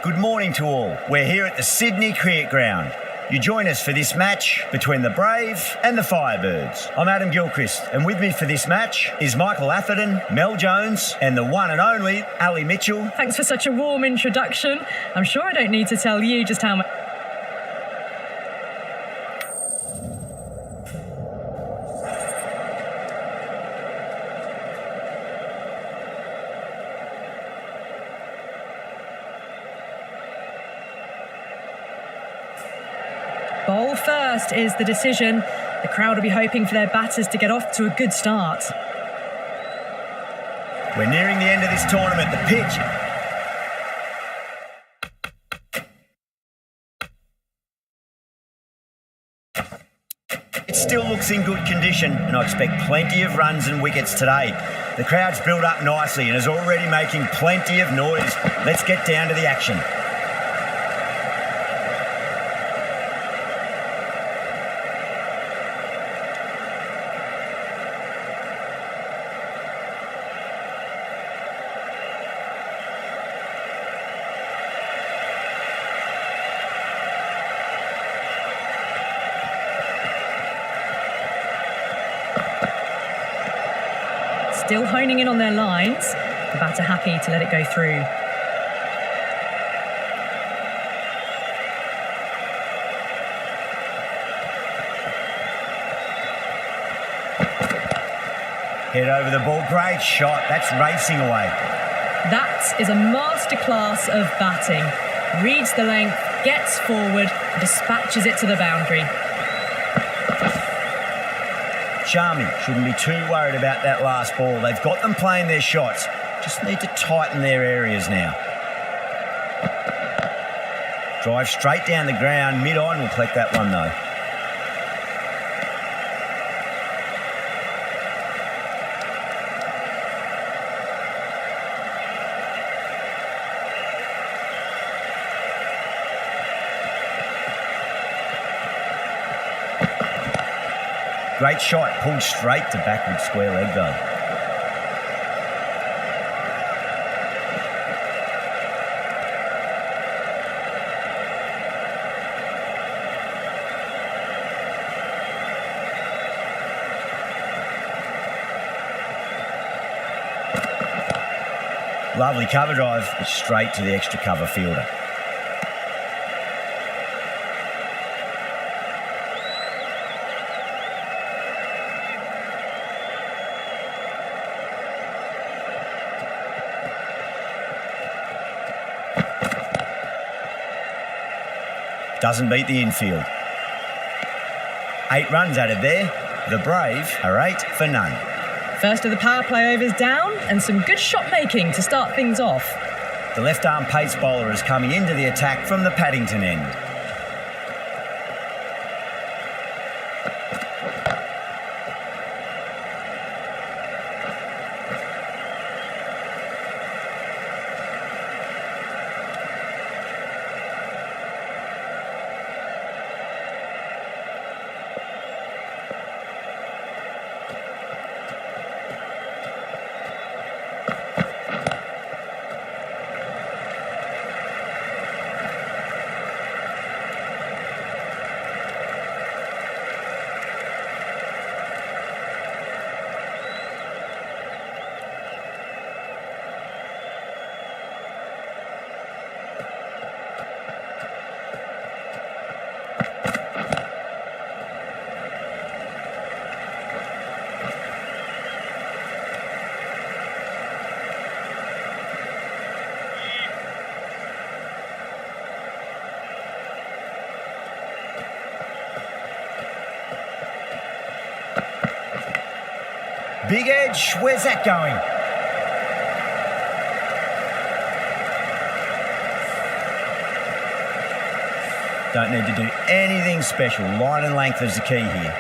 Good morning to all. We're here at the Sydney Cricket Ground. You join us for this match between the Brave and the Firebirds. I'm Adam Gilchrist, and with me for this match is Michael Atherton, Mel Jones, and the one and only Ali Mitchell. Thanks for such a warm introduction. I'm sure I don't need to tell you just how much... Bowl first is the decision. The crowd will be hoping for their batters to get off to a good start. We're nearing the end of this tournament. The pitch. It still looks in good condition, and I expect plenty of runs and wickets today. The crowd's built up nicely and is already making plenty of noise. Let's get down to the action. Still honing in on their lines. The batter happy to let it go through. Head over the ball. Great shot. That's racing away. That is a masterclass of batting. Reads the length, gets forward, and dispatches it to the boundary. Charming. Shouldn't be too worried about that last ball. They've got them playing their shots. Just need to tighten their areas now. Drive straight down the ground. Mid-on will collect that one though. Great shot, pulled straight to backward square leg though. Lovely cover drive, straight to the extra cover fielder. Doesn't beat the infield. 8 runs added there. The Brave are 8 for none. First of the power play overs down, and some good shot making to start things off. The left-arm pace bowler is coming into the attack from the Paddington end. Big edge, where's that going? Don't need to do anything special. Line and length is the key here.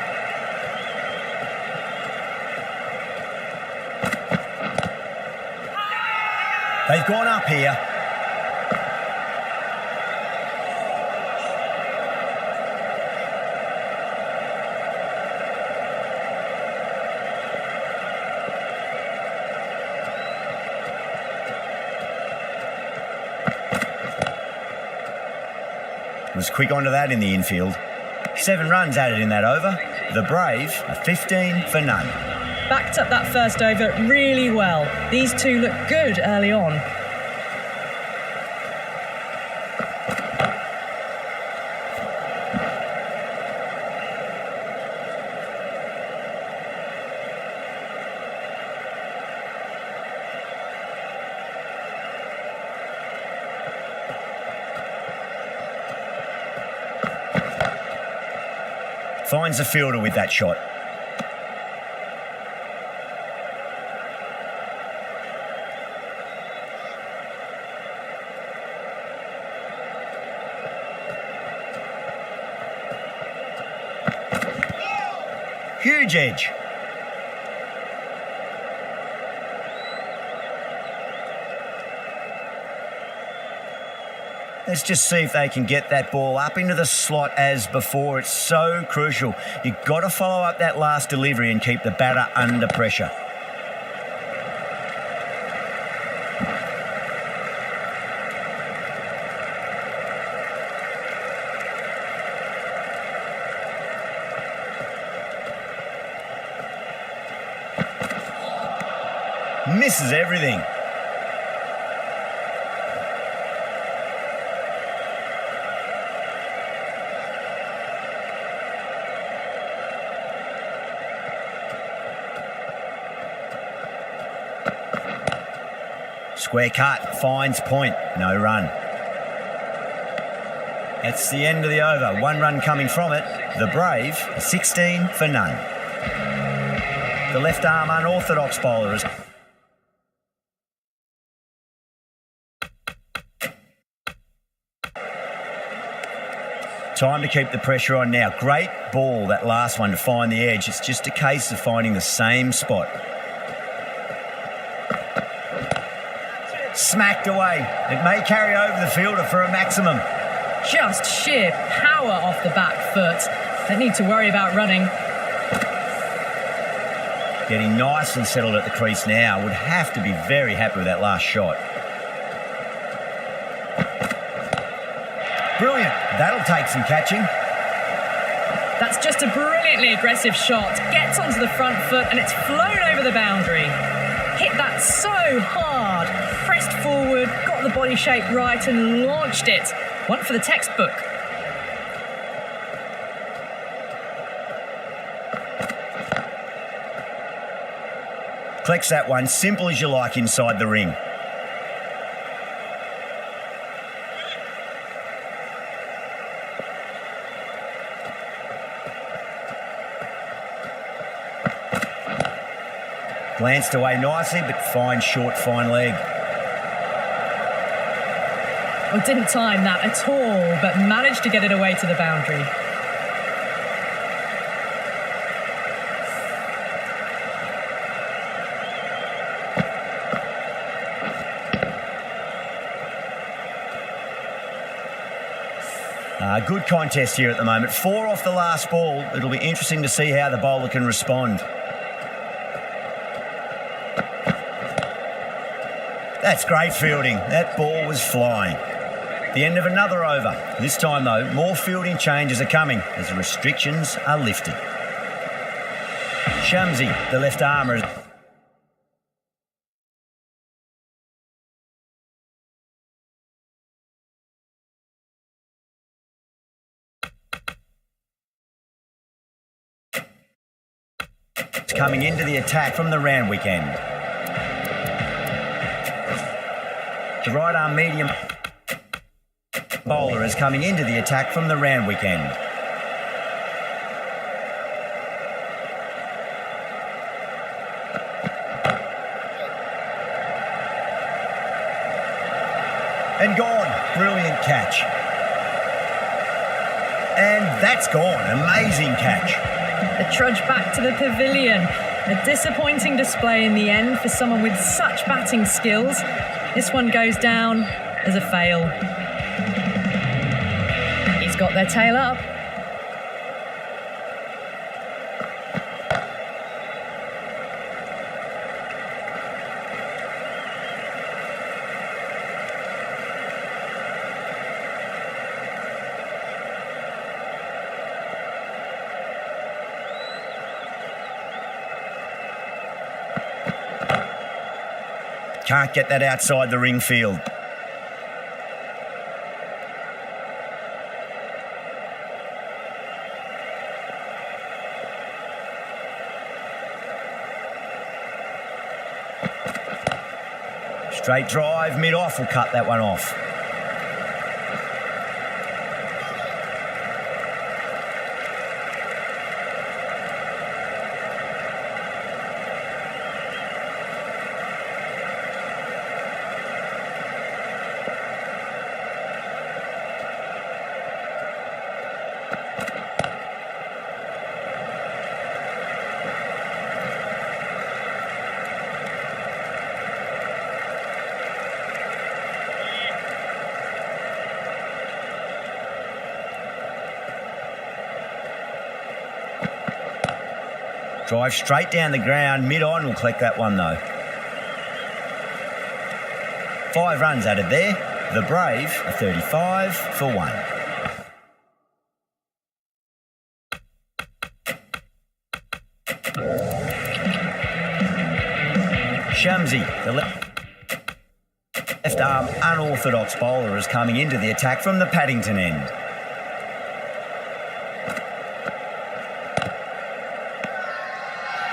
They've gone up here. was quick onto that in the infield. 7 runs added in that over. The Brave are 15 for none. Backed up that first over really well. These two look good early on. Finds the fielder with that shot. Huge edge. Let's just see if they can get that ball up into the slot as before. It's so crucial. You've got to follow up that last delivery and keep the batter under pressure. Misses everything. Square cut, finds point, no run. That's the end of the over. 1 run coming from it. The Brave are 16 for none. The left arm unorthodox bowler is... Time to keep the pressure on now. Great ball, that last one, to find the edge. It's just a case of finding the same spot. Smacked away. It may carry over the fielder for a maximum. Just sheer power off the back foot. Don't need to worry about running. Getting nicely settled at the crease now. Would have to be very happy with that last shot. Brilliant. That'll take some catching. That's just a brilliantly aggressive shot. Gets onto the front foot and it's flown over the boundary. Hit that so hard. Pressed forward, got the body shape right and launched it. One for the textbook. Collects that one, simple as you like, inside the ring. Glanced away nicely, but fine short, fine leg. Well, didn't time that at all, but managed to get it away to the boundary. Good contest here at the moment. 4 off the last ball. It'll be interesting to see how the bowler can respond. That's great fielding. That ball was flying. The end of another over. This time, though, more fielding changes are coming as the restrictions are lifted. Shamsi, the left armour. It's coming into the attack from the Randwick end. The right arm medium bowler is coming into the attack from the Randwick end. And gone. Brilliant catch. And that's gone. Amazing catch. The trudge back to the pavilion. A disappointing display in the end for someone with such batting skills. This one goes down as a fail. He's got their tail up. Can't get that outside the ring field. Straight drive, mid-off will cut that one off. Drive straight down the ground, mid-on will collect that one though. 5 runs added there. The Brave are 35 for 1. Shamsi, the left arm unorthodox bowler, is coming into the attack from the Paddington end.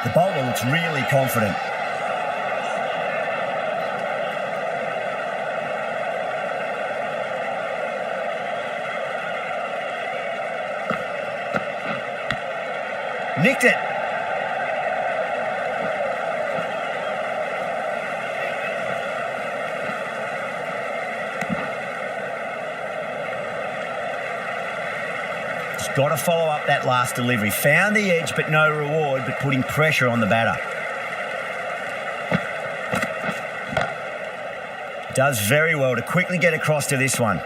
The bowler looks really confident. Nicked it. Just got to follow up that last delivery. Found the edge, but no reward, but putting pressure on the batter. Does very well to quickly get across to this one.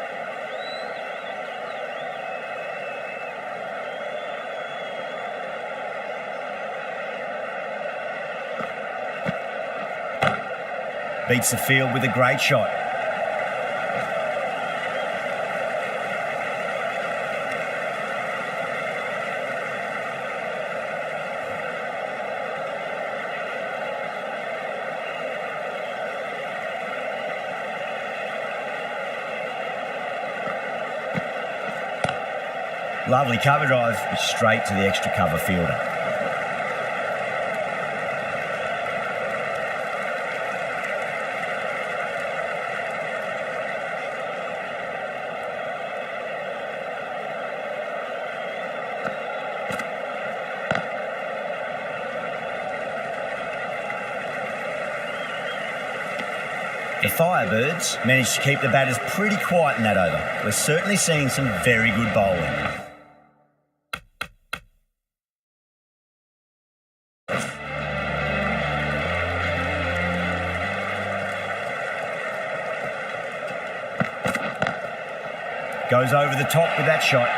Beats the field with a great shot. Lovely cover drive, straight to the extra cover fielder. The Firebirds managed to keep the batters pretty quiet in that over. We're certainly seeing some very good bowling. Goes over the top with that shot.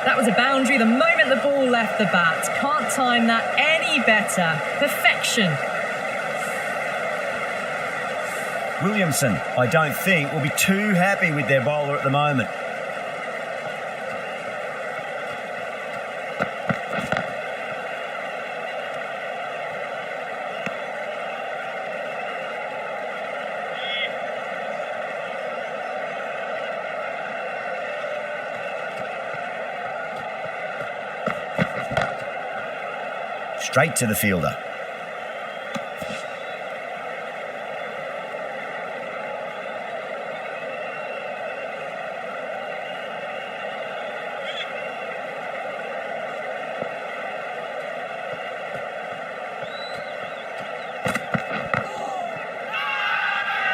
That was a boundary the moment the ball left the bat. Can't time that any better. Perfection. Williamson, I don't think, will be too happy with their bowler at the moment. Straight to the fielder.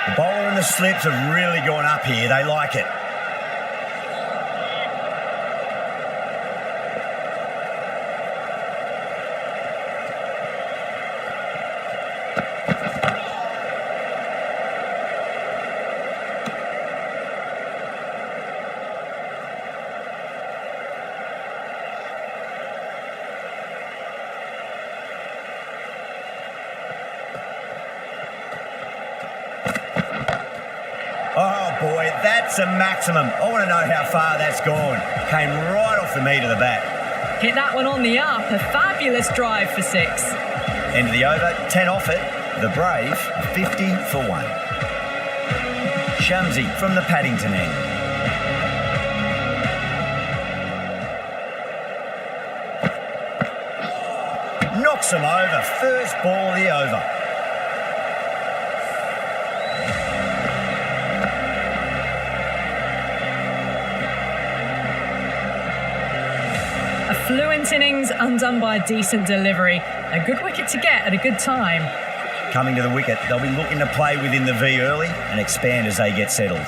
The bowler and the slips have really gone up here. They like it. Oh boy, that's a maximum. I want to know how far that's gone. Came right off the meat of the bat. Hit that one on the up. A fabulous drive for 6. End of the over, 10 off it. The Brave 50 for 1. Shamsi from the Paddington end. Knocks them over. First ball of the over. A fluent innings undone by a decent delivery. A good wicket to get at a good time. Coming to the wicket, they'll be looking to play within the V early and expand as they get settled.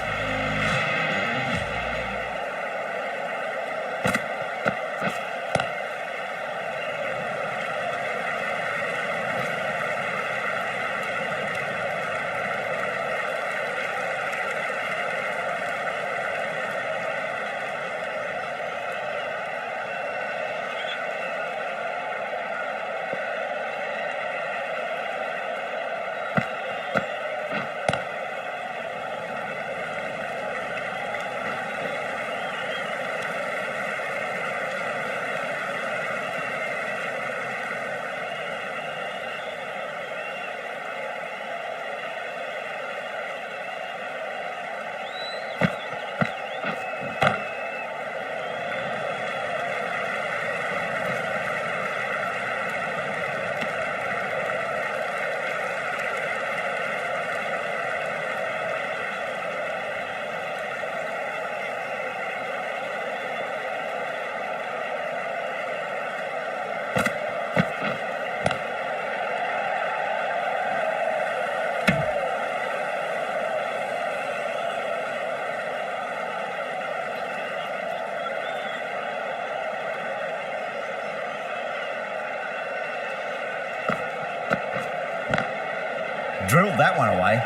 Drilled that one away.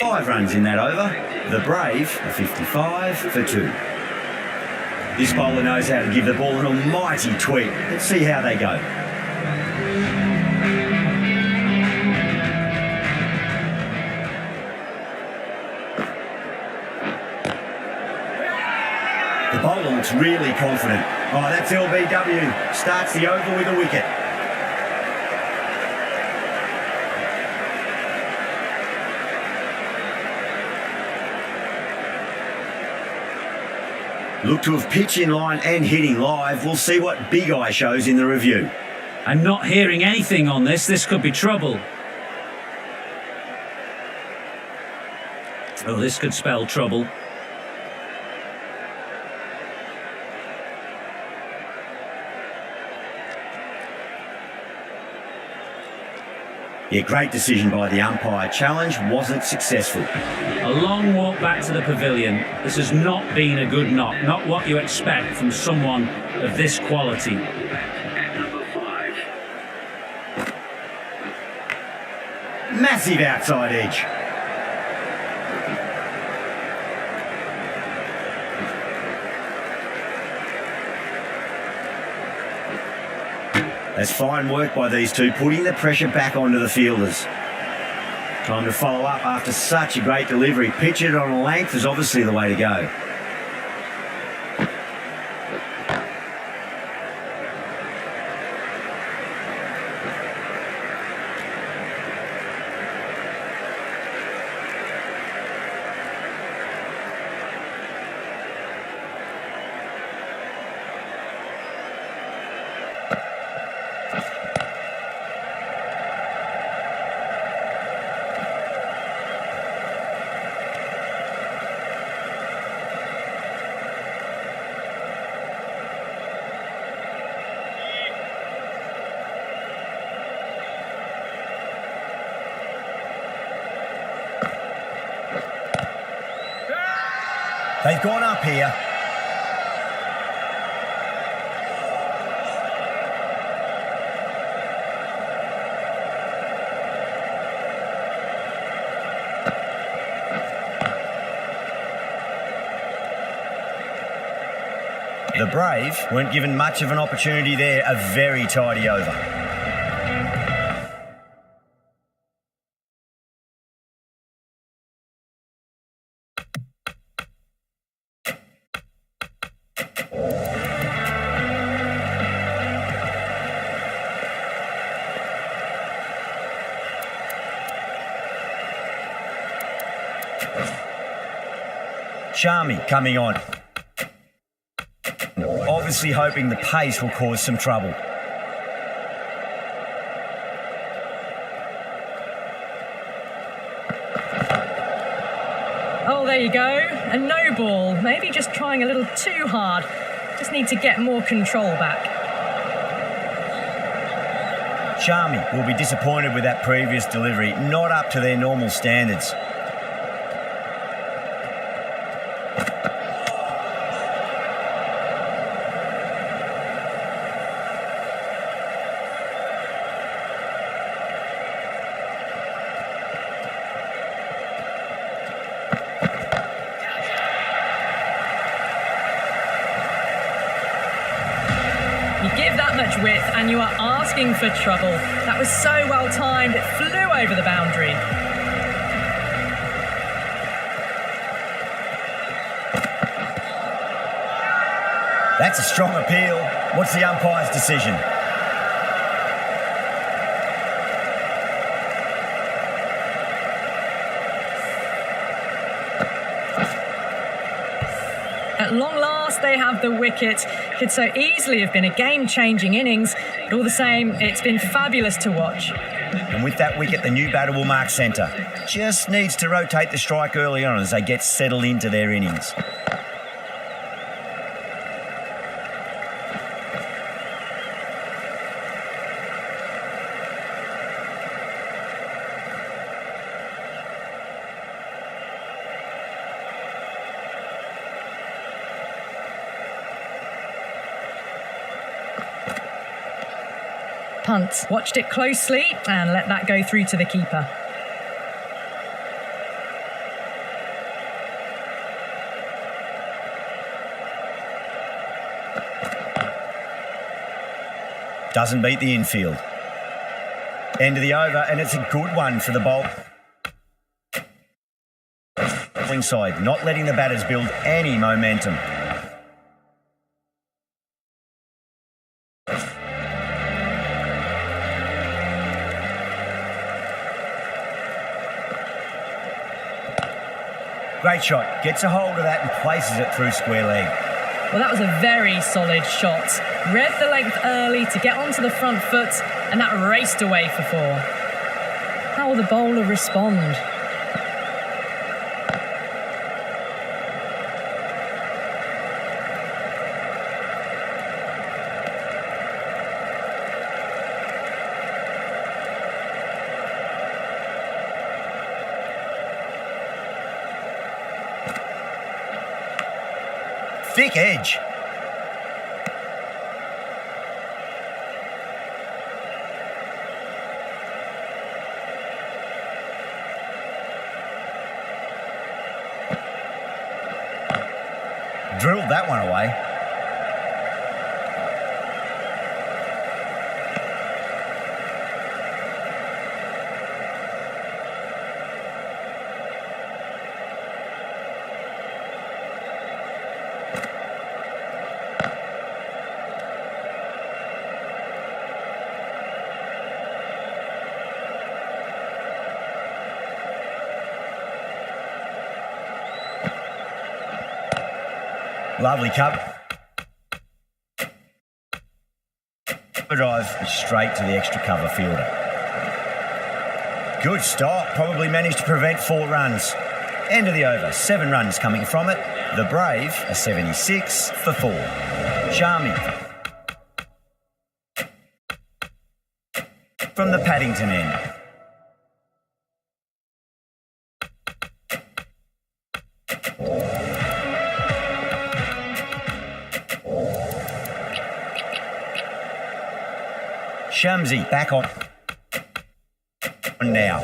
Five runs in that over. The Brave are 55 for 2. This bowler knows how to give the ball an almighty tweak. Let's see how they go. The bowler looks really confident. Oh, that's LBW. Starts the over with a wicket. Look to have pitch in line and hitting live. We'll see what Big Eye shows in the review. I'm not hearing anything on this. This could be trouble. Oh, this could spell trouble. Yeah, great decision by the umpire. Challenge wasn't successful. A long walk back to the pavilion. This has not been a good knock. Not what you expect from someone of this quality. Massive outside edge. That's fine work by these two, putting the pressure back onto the fielders. Time to follow up after such a great delivery. Pitch it on a length is obviously the way to go. They've gone up here. The Brave weren't given much of an opportunity there. A very tidy over. Sharmy coming on. Obviously hoping the pace will cause some trouble. Oh, there you go. A no ball. Maybe just trying a little too hard. Just need to get more control back. Sharmy will be disappointed with that previous delivery. Not up to their normal standards. You give that much width and you are asking for trouble. That was so well timed, it flew over the boundary. That's a strong appeal. What's the umpire's decision? At long last, they have the wicket. Could so easily have been a game-changing innings, but all the same, it's been fabulous to watch. And with that wicket, the new batter will mark centre. Just needs to rotate the strike early on as they get settled into their innings. Punt. Watched it closely and let that go through to the keeper. Doesn't beat the infield. End of the over, and it's a good one for the bowl. Side, not letting the batters build any momentum. Great shot. Gets a hold of that and places it through square leg. Well, that was a very solid shot. Read the length early to get onto the front foot, and that raced away for four. How will the bowler respond? Thick edge. Drilled that one away. Lovely cup. Drive straight to the extra cover fielder. Good stop. Probably managed to prevent 4 runs. End of the over. 7 runs coming from it. The Brave are 76 for 4. Sharmy from the Paddington end. Shamsi back on now.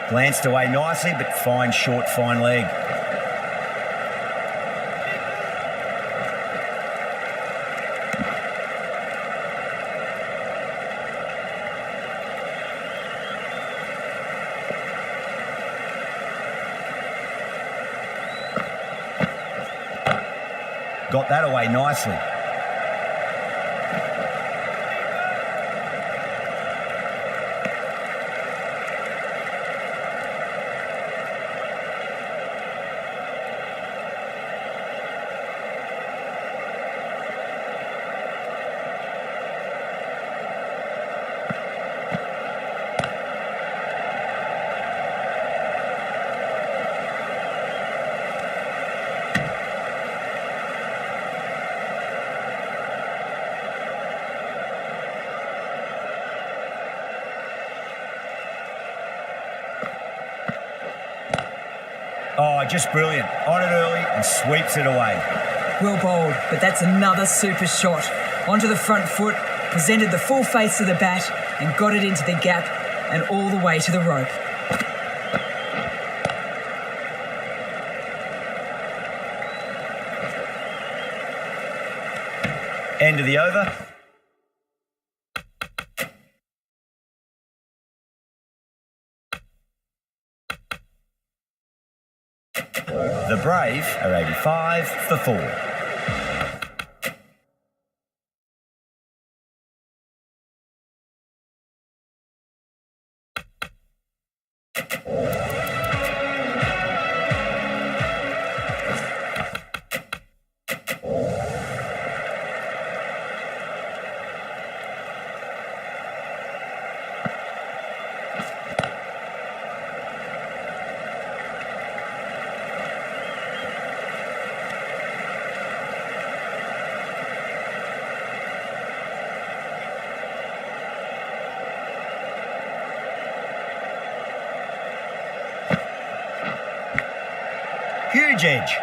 Glanced away nicely, but fine short, fine leg. got that away nicely. Oh, just brilliant. On it early and sweeps it away. Well bowled, but that's another super shot. Onto the front foot, presented the full face of the bat and got it into the gap and all the way to the rope. End of the over. The Brave are 85 for 4. Huge edge.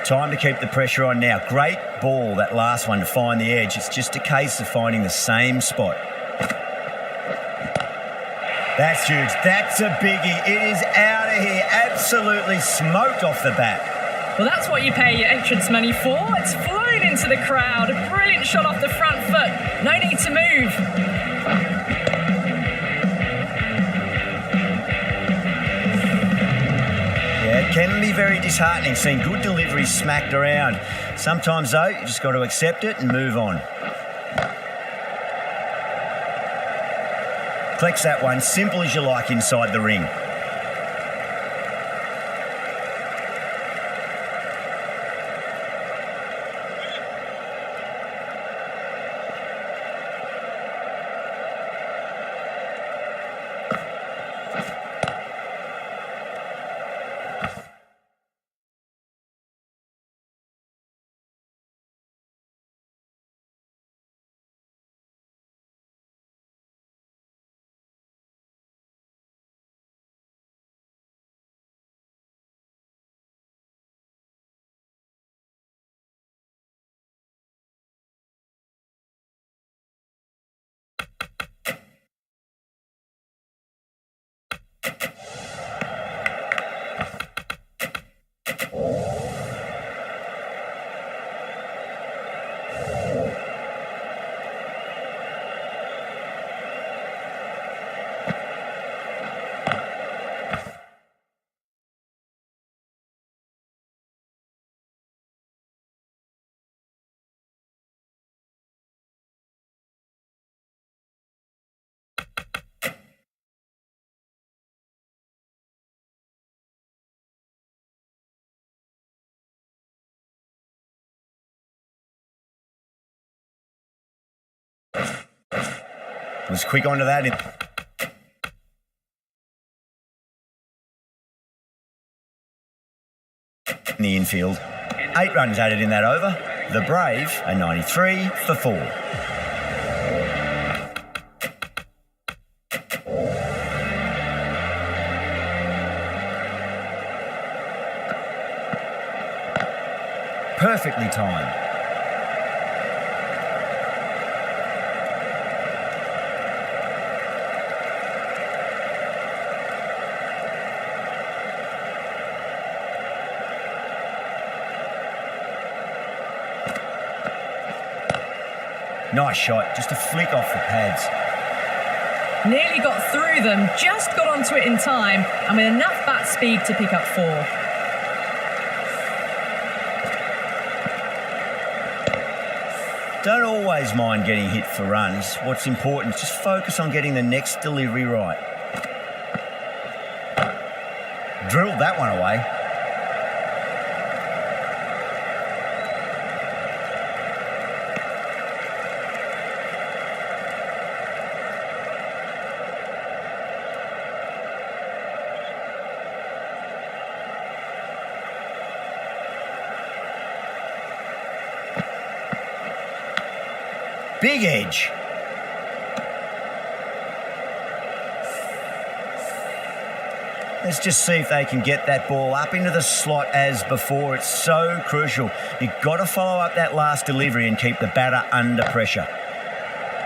Time to keep the pressure on now. Great ball, that last one, to find the edge. It's just a case of finding the same spot. That's huge. That's a biggie. It is out of here. Absolutely smoked off the bat. Well, that's what you pay your entrance money for. It's flown into the crowd. A brilliant shot off the front foot. No need to move. Yeah, it can be very disheartening seeing good deliveries smacked around. Sometimes, though, you just got to accept it and move on. Collects that one, simple as you like, inside the ring. Was quick onto that. In the infield. 8 runs added in that over. The Brave are 93 for 4. Perfectly timed. Nice shot, just a flick off the pads. Nearly got through them, just got onto it in time, and with enough bat speed to pick up 4. Don't always mind getting hit for runs. What's important is just focus on getting the next delivery right. Drilled that one away. Big edge. Let's just see if they can get that ball up into the slot as before. It's so crucial. You've got to follow up that last delivery and keep the batter under pressure.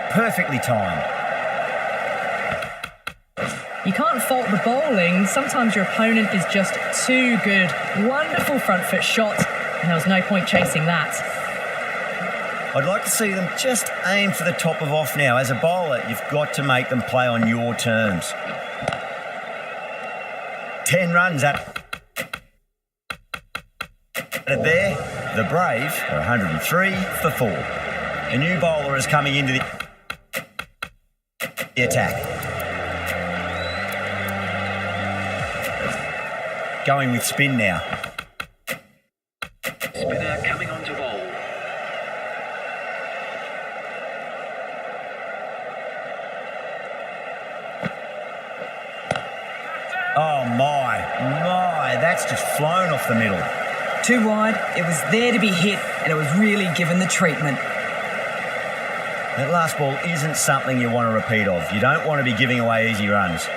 Perfectly timed. You can't fault the bowling. Sometimes your opponent is just too good. Wonderful front foot shot, and there was no point chasing that. I'd like to see them just aim for the top of off now. As a bowler, you've got to make them play on your terms. 10 runs at it there. The Brave are 103 for 4. A new bowler is coming into the attack. Going with spin now. Spinner coming on to bowl. Oh my, that's just flown off the middle. Too wide, it was there to be hit, and it was really given the treatment. That last ball isn't something you want to repeat of. You don't want to be giving away easy runs.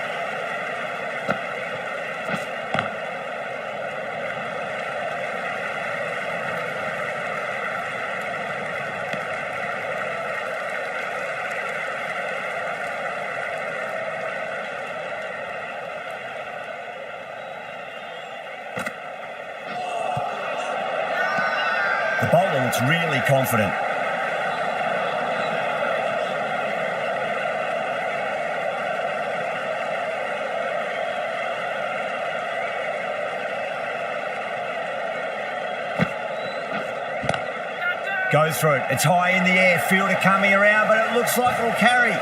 The bowler looks really confident. Goes through it. It's high in the air. Fielder coming around, but it looks like it'll carry.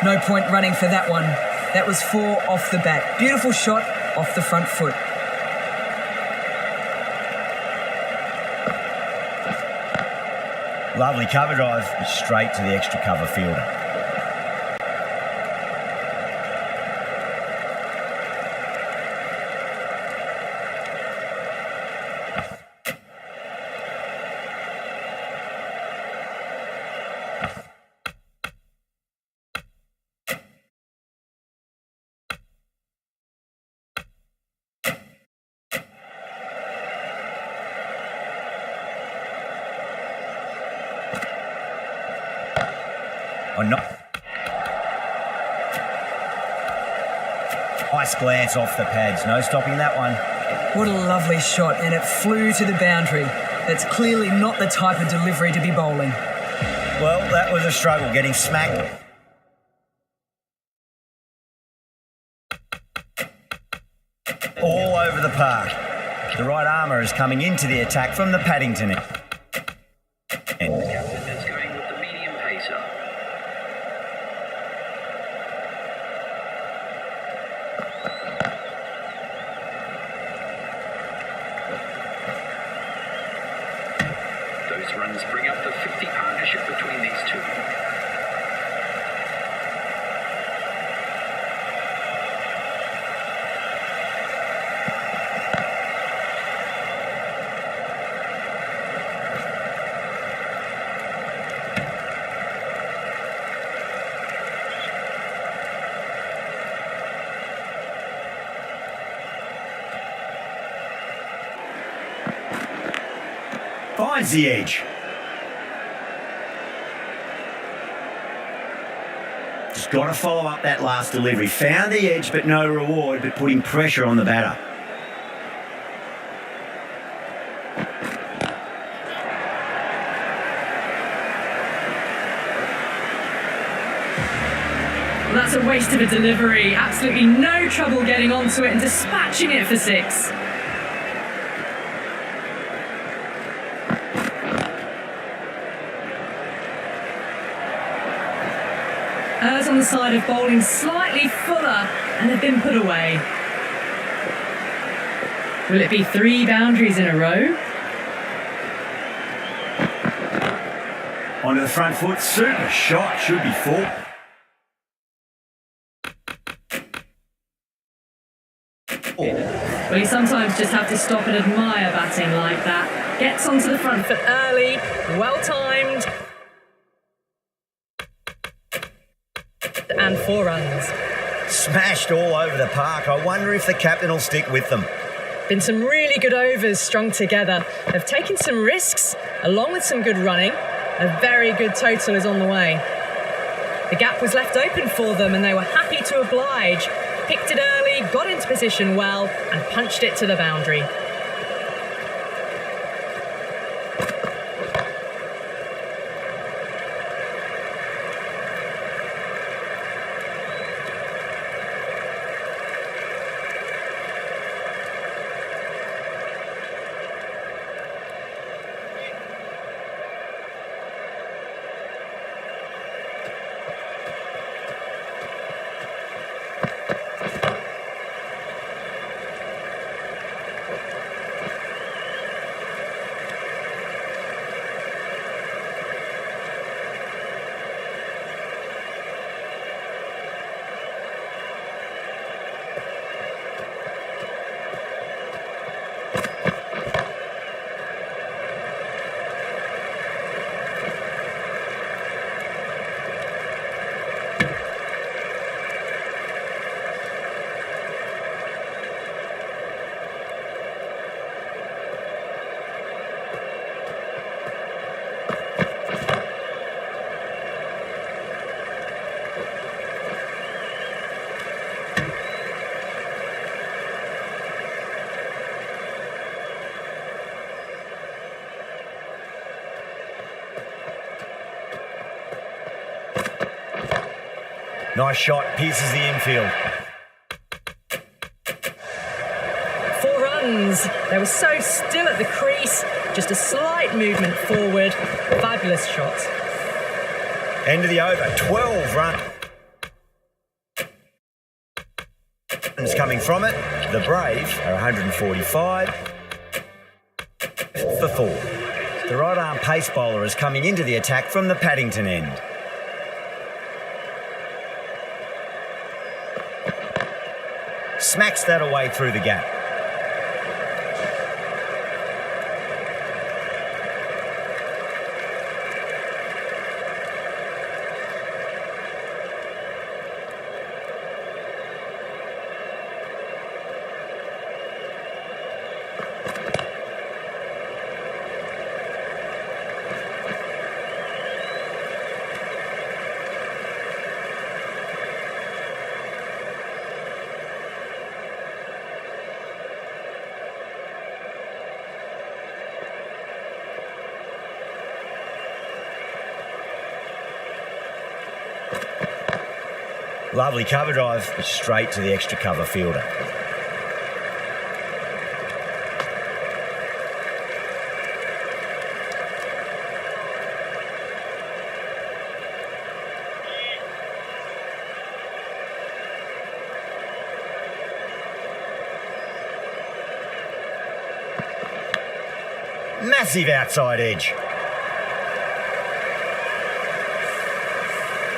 No point running for that one. That was 4 off the bat. Beautiful shot off the front foot. Lovely cover drive, straight to the extra cover fielder. Or not. Nice glance off the pads. No stopping that one. What a lovely shot, and it flew to the boundary. That's clearly not the type of delivery to be bowling. Well, that was a struggle, getting smacked. All over the park. The right armour is coming into the attack from the Paddington end. Captain is going with the medium pacer. Those runs bring up the 50 partnership between these two. Finds the edge. Just got to follow up that last delivery. Found the edge, but no reward, but putting pressure on the batter. That's a waste of a delivery. Absolutely no trouble getting onto it and dispatching it for 6. Hers on the side of bowling slightly fuller and have been put away. Will it be 3 boundaries in a row? Onto the front foot, super shot, should be 4. Well, you sometimes just have to stop and admire batting like that. Gets onto the front foot early, well timed, and 4 runs. Smashed all over the park. I wonder if the captain will stick with them. Been some really good overs strung together. They've taken some risks, along with some good running. A very good total is on the way. The gap was left open for them and they were happy to oblige. Picked it early, got into position well, and punched it to the boundary. Nice shot, pierces the infield. 4 runs. They were so still at the crease. Just a slight movement forward. Fabulous shot. End of the over, 12 runs coming from it. The Brave are 145 for 4. The right arm pace bowler is coming into the attack from the Paddington end. Smacks that away through the gap. Lovely cover drive, straight to the extra cover fielder. Massive outside edge.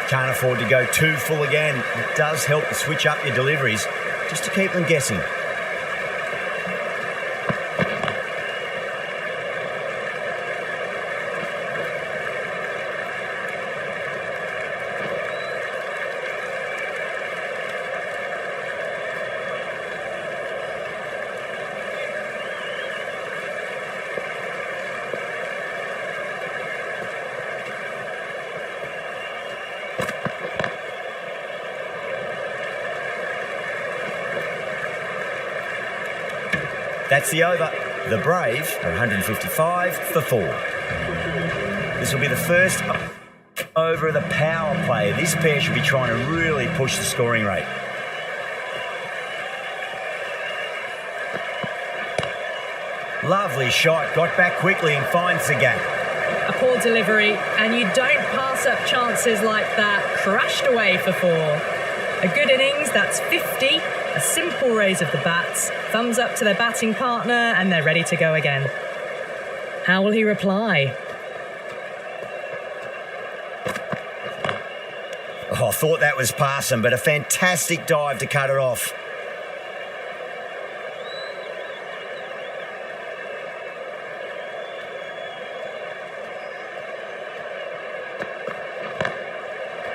Can't afford to go too full again. It does help to switch up your deliveries just to keep them guessing. That's the over. The Brave are 155 for 4. This will be the first over the power play. This pair should be trying to really push the scoring rate. Lovely shot, got back quickly and finds the gap. A poor delivery, and you don't pass up chances like that. Crashed away for 4. A good innings, that's 50. A simple raise of the bats. Thumbs up to their batting partner, and they're ready to go again. How will he reply? Oh, I thought that was passing, but a fantastic dive to cut it off.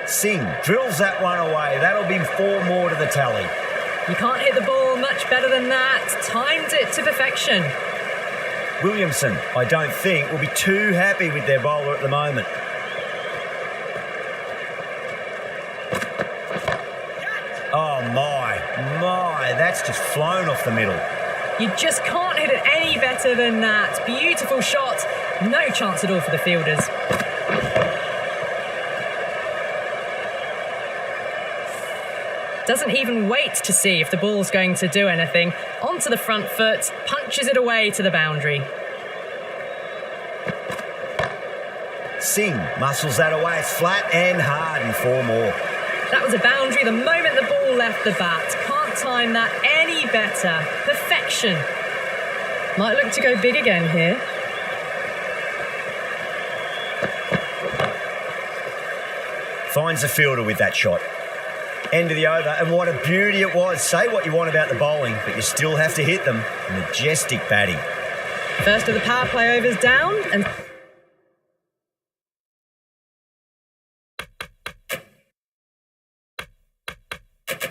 Singh drills that one away. That'll be 4 more to the tally. You can't hit the ball much better than that. Timed it to perfection. Williamson, I don't think, will be too happy with their bowler at the moment. Oh my, that's just flown off the middle. You just can't hit it any better than that. Beautiful shot. No chance at all for the fielders. Doesn't even wait to see if the ball's going to do anything. Onto the front foot, punches it away to the boundary. Singh muscles that away. It's flat and hard and 4 more. That was a boundary the moment the ball left the bat. Can't time that any better. Perfection. Might look to go big again here. Finds the fielder with that shot. End of the over, and what a beauty it was. Say what you want about the bowling, but you still have to hit them. Majestic batting. First of the power play overs down, and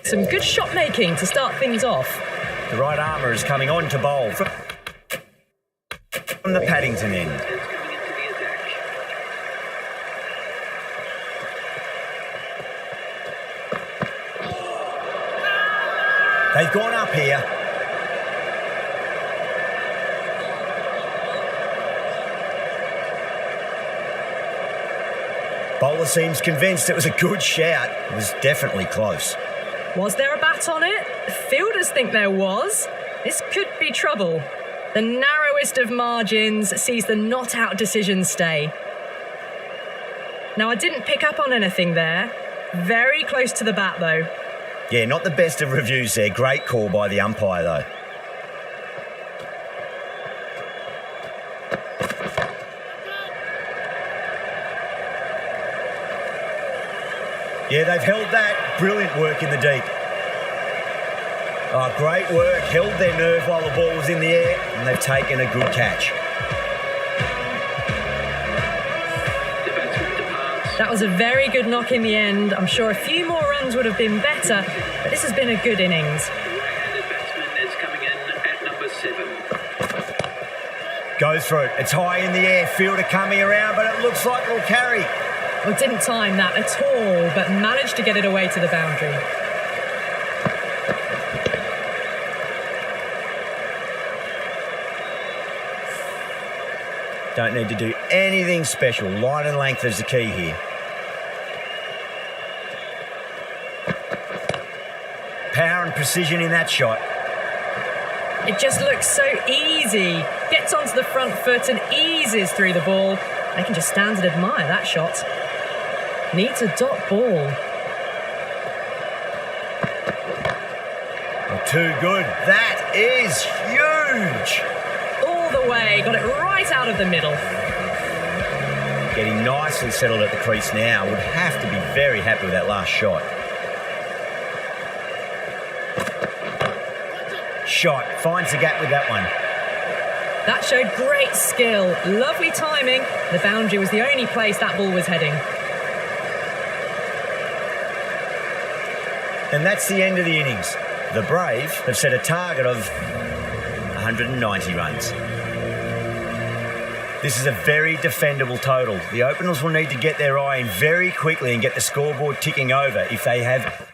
some good shot making to start things off. The right armour is coming on to bowl from the Paddington end. Coming into the attack. They've gone up here. Bowler seems convinced it was a good shout. It was definitely close. Was there a bat on it? Fielders think there was. This could be trouble. The narrowest of margins sees the not out decision stay. Now, I didn't pick up on anything there. Very close to the bat, though. Yeah, not the best of reviews there. Great call by the umpire, though. Yeah, they've held that. Brilliant work in the deep. Oh, great work. Held their nerve while the ball was in the air, and they've taken a good catch. The batsman departs. That was a very good knock in the end. I'm sure a few more runs would have been better, but this has been a good innings. The right-handed batsman is coming in at number 7. Go through. It's high in the air. Fielder coming around, but it looks like it'll carry. Well, didn't time that at all, but managed to get it away to the boundary. Don't need to do anything special. Line and length is the key here. Power and precision in that shot. It just looks so easy. Gets onto the front foot and eases through the ball. They can just stand and admire that shot. Needs a dot ball. Oh, too good. That is huge. All the way, got it right out of the middle. Getting nicely settled at the crease now. Would have to be very happy with that last shot. Shot. Finds the gap with that one. That showed great skill. Lovely timing. The boundary was the only place that ball was heading. And that's the end of the innings. The Brave have set a target of 190 runs. This is a very defendable total. The openers will need to get their eye in very quickly and get the scoreboard ticking over if they have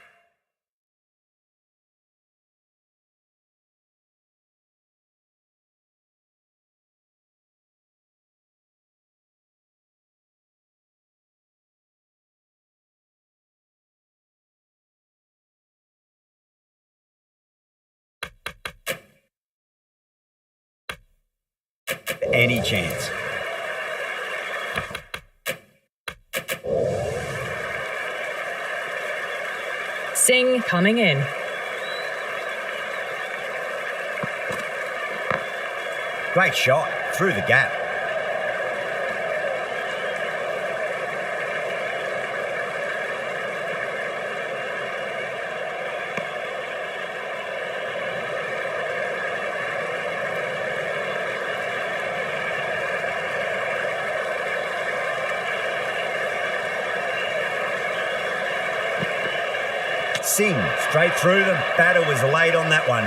any chance. Singh coming in. Great shot through the gap. Singh straight through. The batter was late on that one.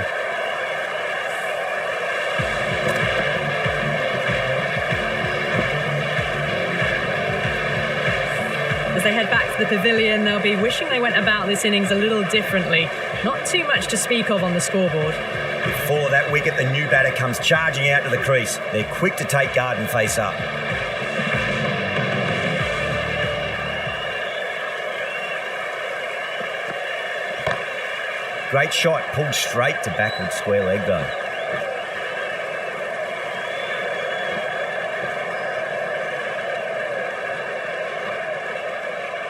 As they head back to the pavilion, they'll be wishing they went about this innings a little differently. Not too much to speak of on the scoreboard. Before that wicket, the new batter comes charging out to the crease. They're quick to take guard and face up. Great shot, pulled straight to backward square leg though.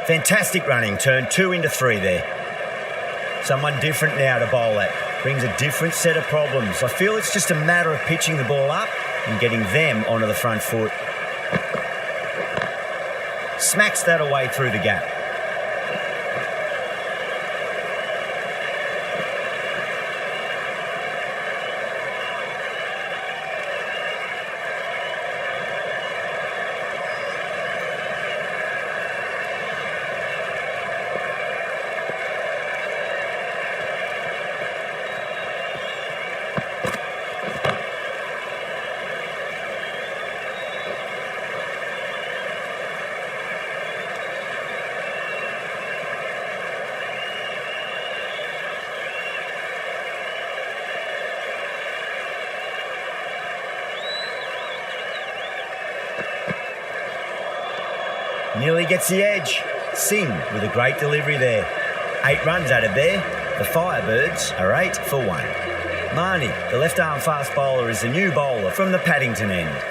Fantastic running, turned 2 into 3 there. Someone different now to bowl at. Brings a different set of problems. I feel it's just a matter of pitching the ball up and getting them onto the front foot. Smacks that away through the gap. Nearly gets the edge. Singh with a great delivery there. 8 runs added there. The Firebirds are 8 for 1. Marnie, the left-arm fast bowler, is the new bowler from the Paddington end.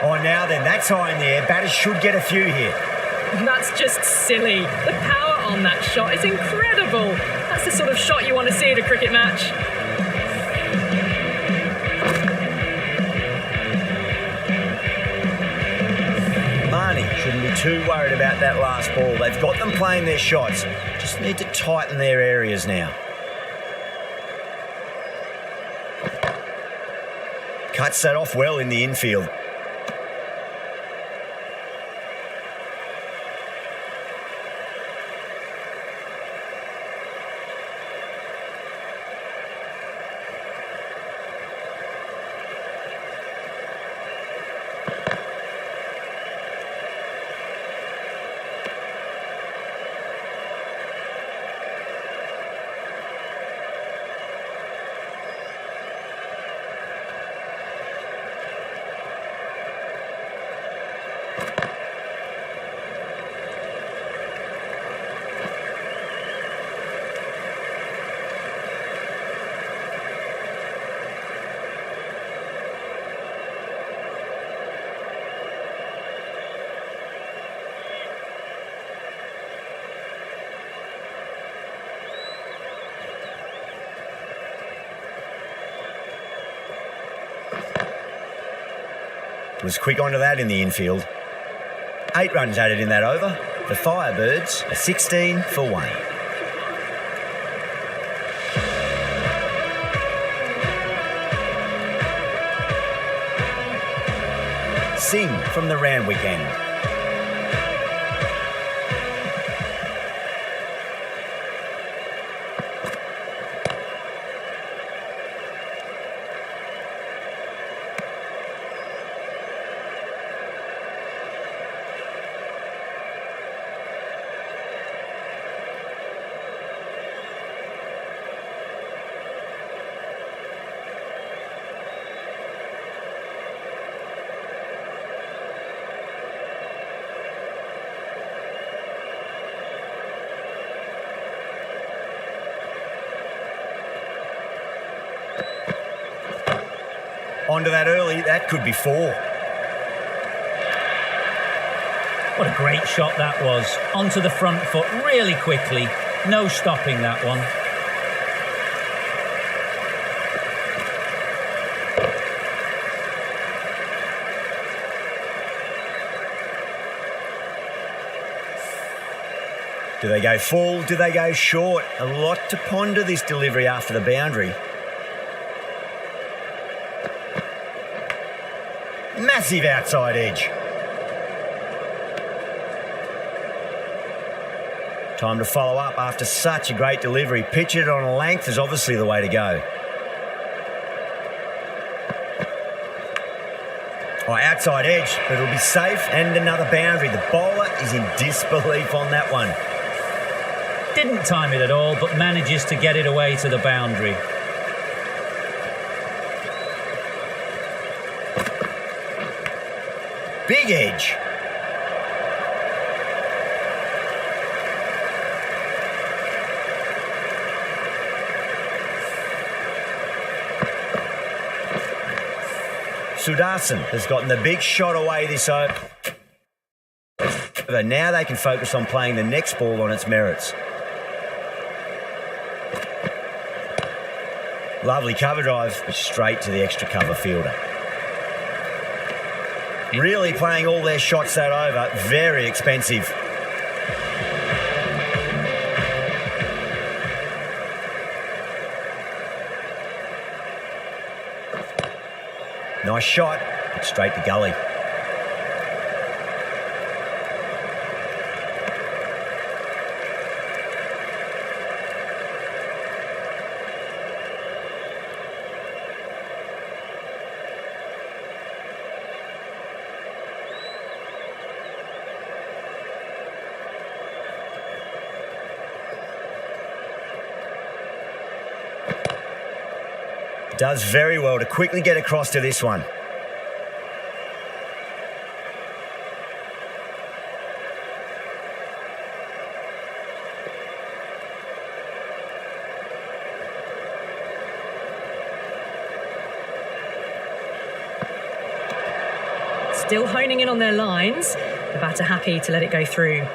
Oh, now then, that's high in the air. Batters should get a few here. That's just silly. The power on that shot is incredible. That's the sort of shot you want to see at a cricket match. Marnie shouldn't be too worried about that last ball. They've got them playing their shots. Just need to tighten their areas now. Cuts that off well in the infield. Was quick onto that in the infield. 8 runs added in that over. The Firebirds are 16 for 1. Singh from the Randwick end. Onto that early, that could be 4. What a great shot that was. Onto the front foot really quickly. No stopping that one. Do they go full? Do they go short? A lot to ponder this delivery after the boundary. Massive outside edge. Time to follow up after such a great delivery. Pitch it on a length is obviously the way to go. Oh, outside edge, but it'll be safe and another boundary. The bowler is in disbelief on that one. Didn't time it at all, but manages to get it away to the boundary. Big edge. Sudarshan has gotten the big shot away this over. Now they can focus on playing the next ball on its merits. Lovely cover drive, but straight to the extra cover fielder. Really playing all their shots that over. Very expensive. Nice shot, but straight to gully. Does very well to quickly get across to this one. Still honing in on their lines. The batter happy to let it go through.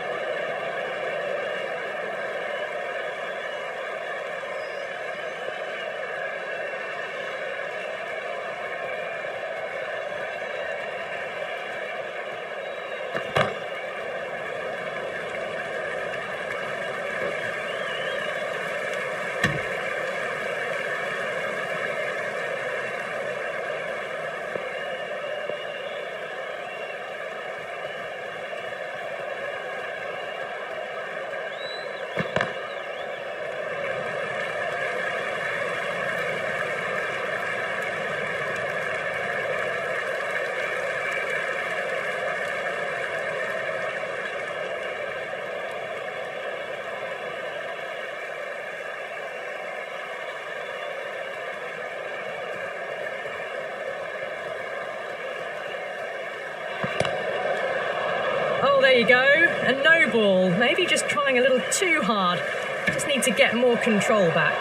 Oh, there you go. A no ball. Maybe just trying a little too hard. Just need to get more control back.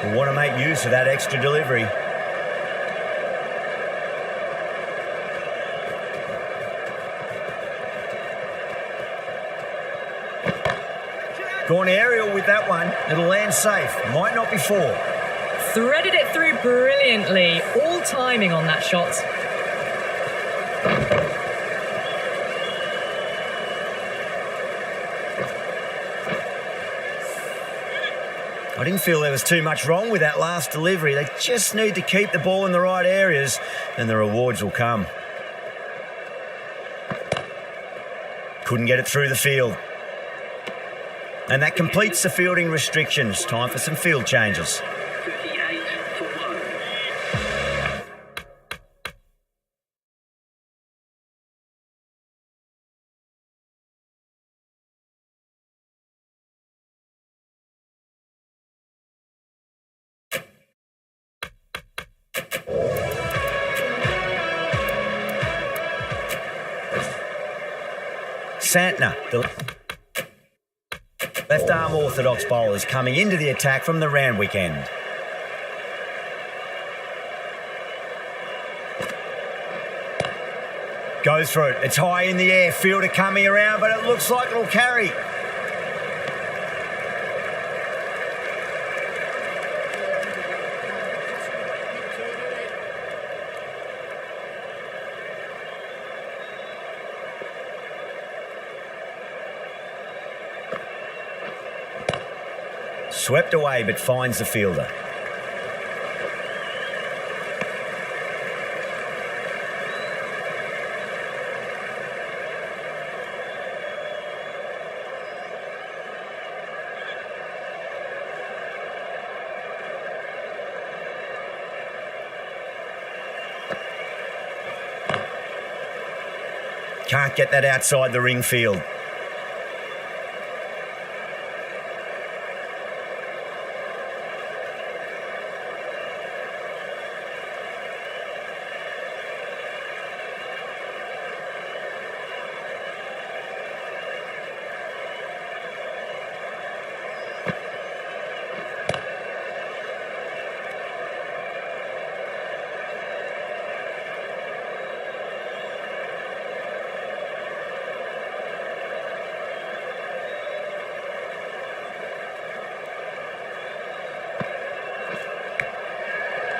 We'll want to make use of that extra delivery. Gone aerial with that one. It'll land safe. Might not be 4. Threaded it through brilliantly. All timing on that shot. I didn't feel there was too much wrong with that last delivery. They just need to keep the ball in the right areas and the rewards will come. Couldn't get it through the field. And that completes the fielding restrictions. Time for some field changes. 38 for 1. Santner, the left-arm orthodox bowler, is coming into the attack from the Randwick end. Goes for it. It's high in the air. Fielder coming around, but it looks like it'll carry. Swept away, but finds the fielder. Can't get that outside the ring field.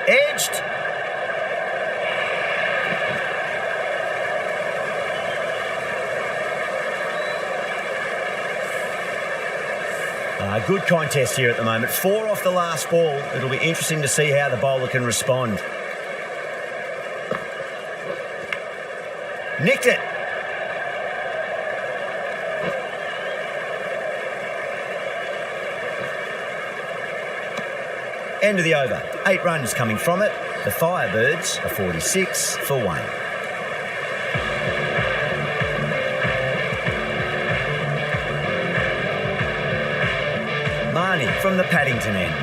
Edged. Good contest here at the moment. 4 off the last ball. It'll be interesting to see how the bowler can respond. Nicked it. End of the over. 8 runs coming from it. The Firebirds are 46 for 1. Marnie from the Paddington end.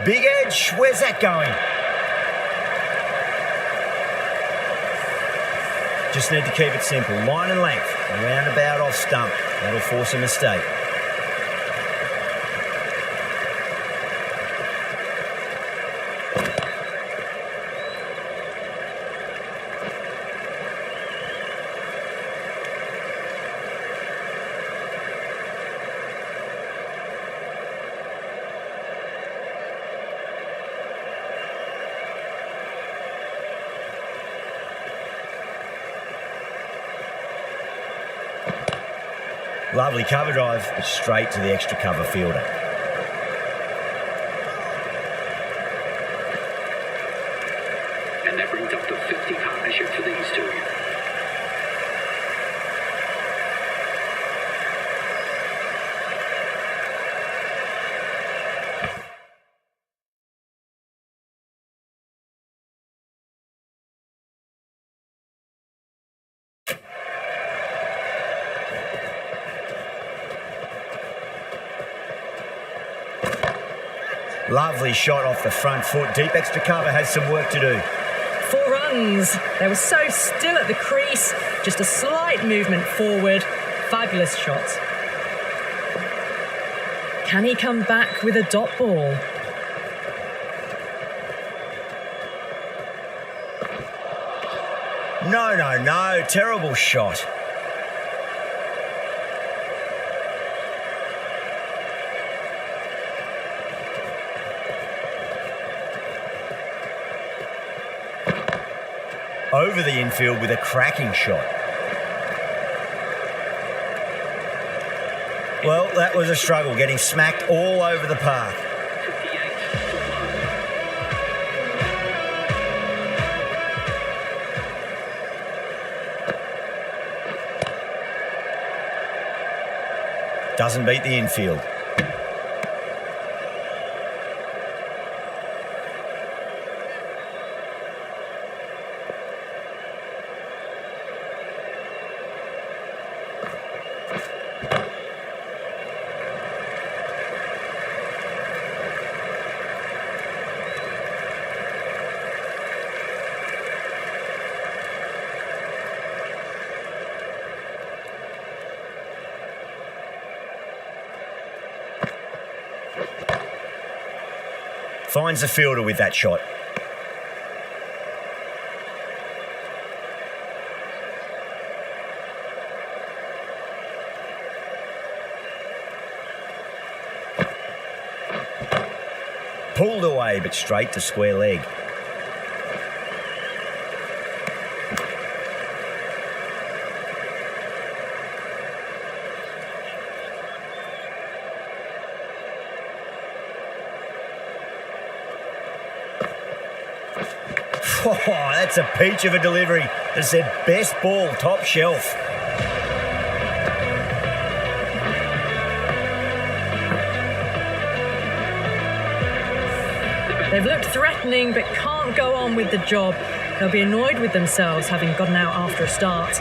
Big edge. Where's that going? Just need to keep it simple. Line and length. Around about off stump. That'll force a mistake. Lovely cover drive, but straight to the extra cover fielder. And that brings up the 50 partnership for these two. Lovely shot off the front foot. Deep extra cover has some work to do. 4 runs. They were so still at the crease. Just a slight movement forward. Fabulous shot. Can he come back with a dot ball? No. Terrible shot. Over the infield with a cracking shot. Well, that was a struggle, getting smacked all over the park. 58 for 1. Doesn't beat the infield. finds the fielder with that shot. Pulled away, but straight to square leg. Oh, that's a peach of a delivery. It said best ball, top shelf. They've looked threatening but can't go on with the job. They'll be annoyed with themselves having gotten out after a start.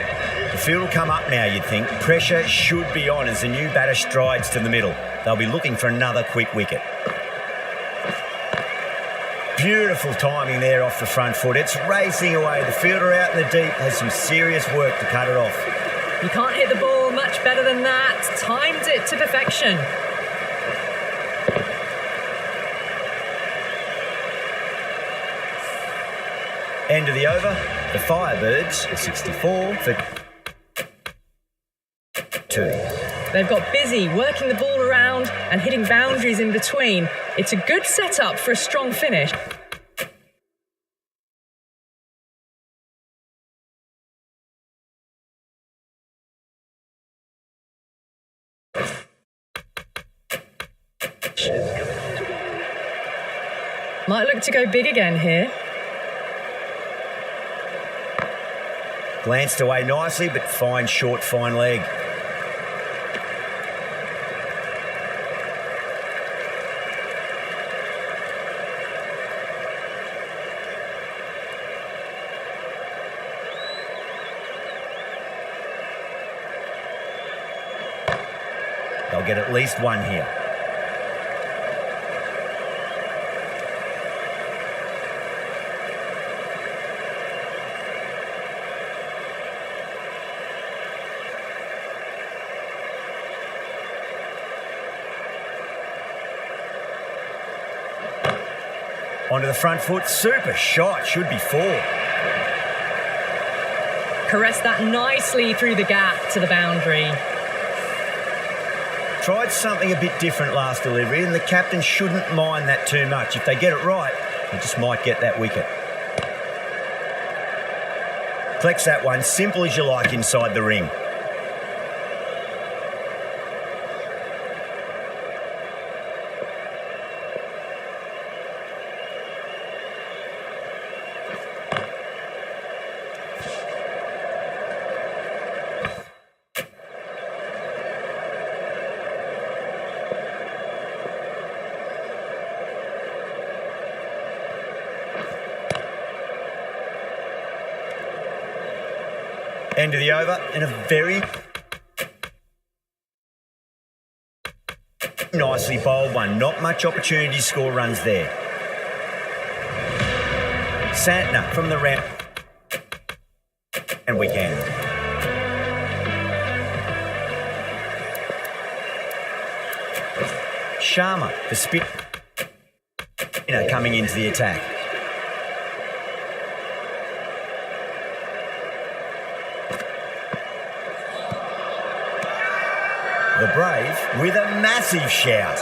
The field will come up now, you'd think. Pressure should be on as the new batter strides to the middle. They'll be looking for another quick wicket. Beautiful timing there off the front foot. It's racing away. The fielder out in the deep has some serious work to cut it off. You can't hit the ball much better than that. Timed it to perfection. End of the over. The Firebirds are 64 for 2. They've got busy working the ball around and hitting boundaries in between. It's a good setup for a strong finish. Might look to go big again here. Glanced away nicely, but fine short, fine leg. They'll get at least one here. Onto the front foot, super shot, should be 4. Caressed that nicely through the gap to the boundary. Tried something a bit different last delivery, and the captain shouldn't mind that too much. If they get it right, they just might get that wicket. Collects that one, simple as you like inside the ring. End of the over, and a very nicely bowled one. Not much opportunity to score runs there. Santner from the ramp. And weekend. Sharma, the spinner, coming into the attack. The Brave with a massive shout.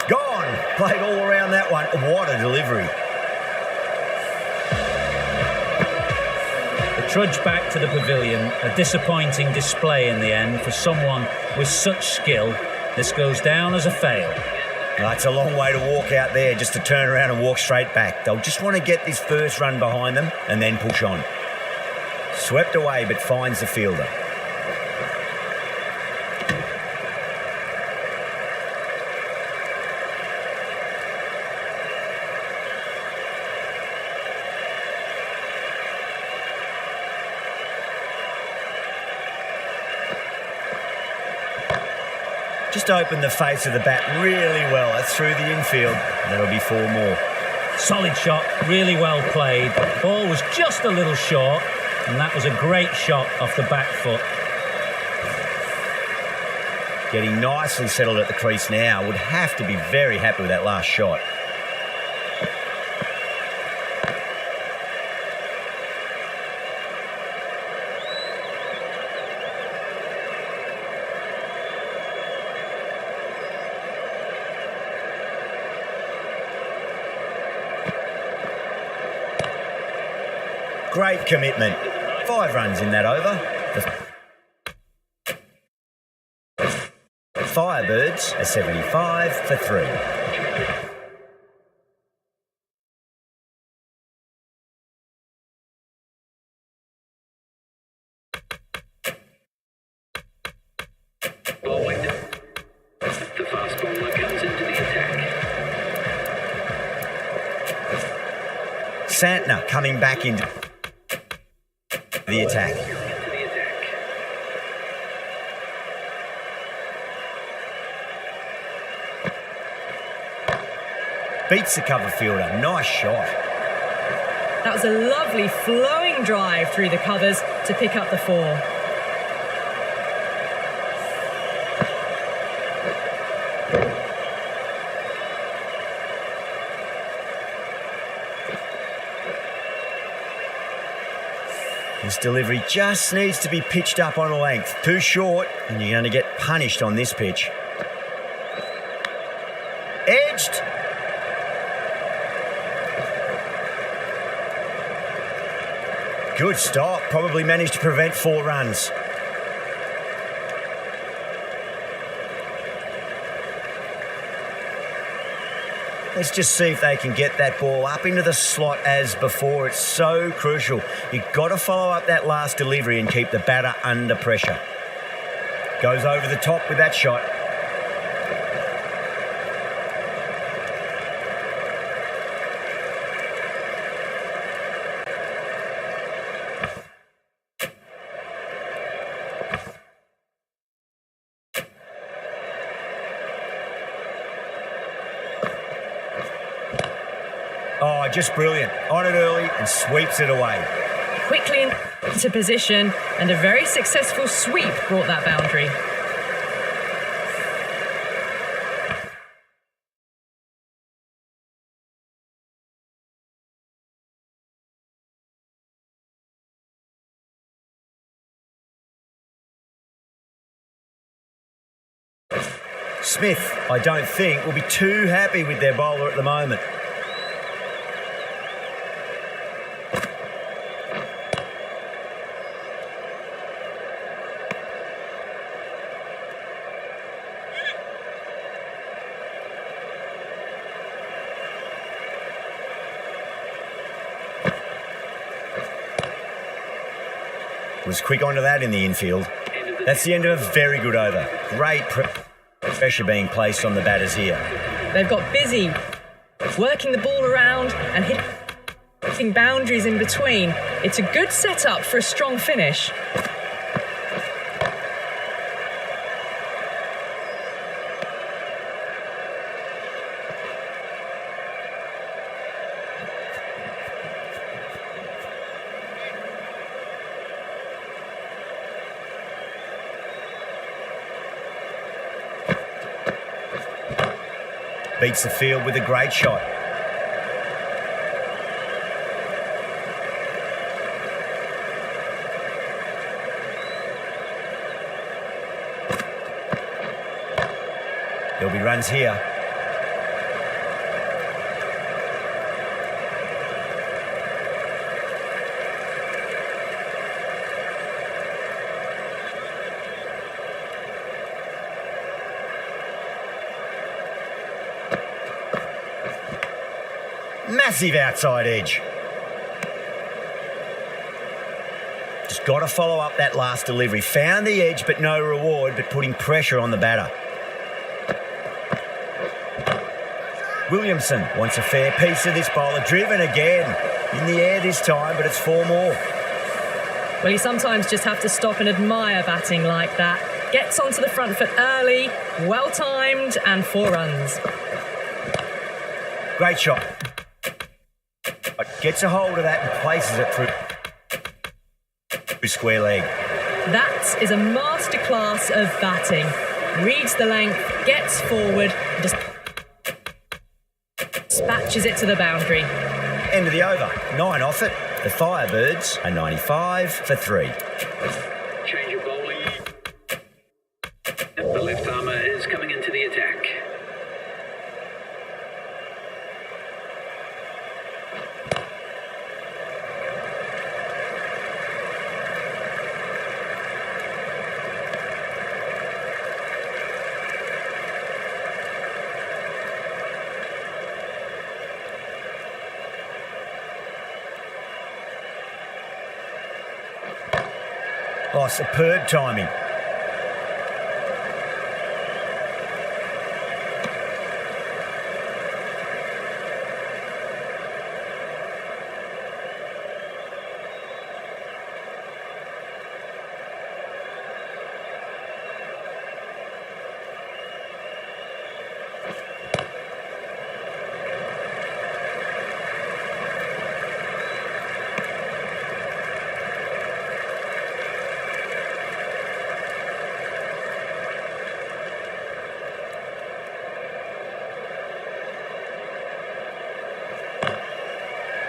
Gone. Played all around that one. What a delivery. The trudge back to the pavilion, a disappointing display in the end for someone with such skill. This goes down as a fail. Well, it's a long way to walk out there just to turn around and walk straight back. They'll just want to get this first run behind them and then push on. Swept away but finds the fielder. Just opened the face of the bat really well. That's through the infield. That'll be 4 more. Solid shot, really well played. Ball was just a little short, and that was a great shot off the back foot. Getting nicely settled at the crease now. Would have to be very happy with that last shot. Great commitment. 5 runs in that over. The Firebirds are 75 for 3. Bowling. The fast bowler comes into the attack. Santner coming back into the attack. Beats the cover fielder. Nice shot. That was a lovely flowing drive through the covers to pick up the 4. This delivery just needs to be pitched up on a length. Too short, and you're going to get punished on this pitch. Edged. Good stop. Probably managed to prevent 4 runs. Let's just see if they can get that ball up into the slot as before. It's so crucial. You've got to follow up that last delivery and keep the batter under pressure. Goes over the top with that shot. Oh, just brilliant. On it early and sweeps it away. Quickly into position, and a very successful sweep brought that boundary. Smith, I don't think, will be too happy with their bowler at the moment. Was quick onto that in the infield. That's the end of a very good over. Great pressure being placed on the batters here. They've got busy working the ball around and hitting boundaries in between. It's a good setup for a strong finish. Beats the field with a great shot. There'll be runs here. Massive outside edge. Just got to follow up that last delivery. Found the edge, but no reward, but putting pressure on the batter. Williamson wants a fair piece of this bowler. Driven again. In the air this time, but it's 4 more. Well, you sometimes just have to stop and admire batting like that. Gets onto the front foot early, well timed, and 4 runs. Great shot. Gets a hold of that and places it through square leg. That is a masterclass of batting. Reads the length, gets forward, and just dispatches it to the boundary. End of the over. 9 off it. The Firebirds are 95 for 3. Change of bowling. The left armour is coming into the attack. Oh, superb timing.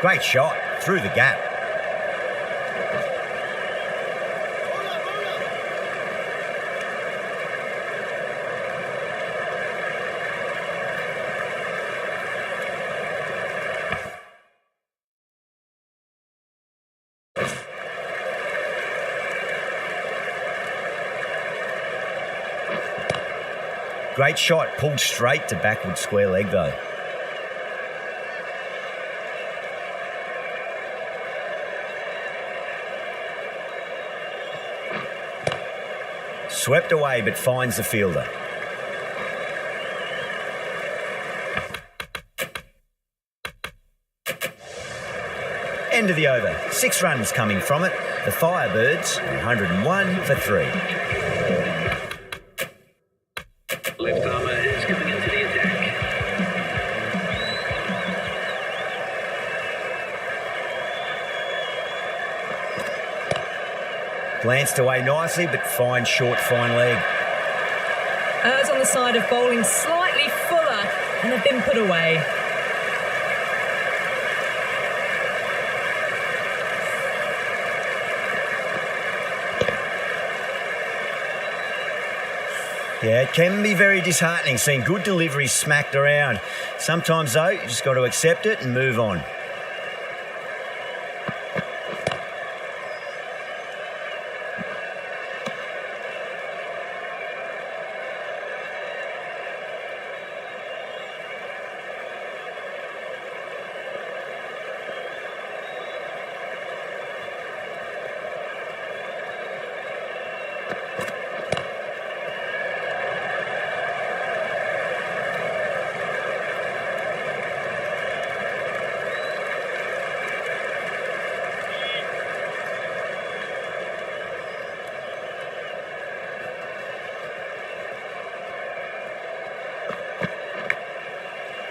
Great shot through the gap. Great shot, pulled straight to backward square leg though. Swept away but finds the fielder. End of the over. 6 runs coming from it. The Firebirds 101 for 3. Left armour is coming into the attack. Glanced away nicely but fine short fine leg. Errs on the side of bowling slightly fuller and have been put away. Yeah, it can be very disheartening seeing good deliveries smacked around. Sometimes though, you just got to accept it and move on.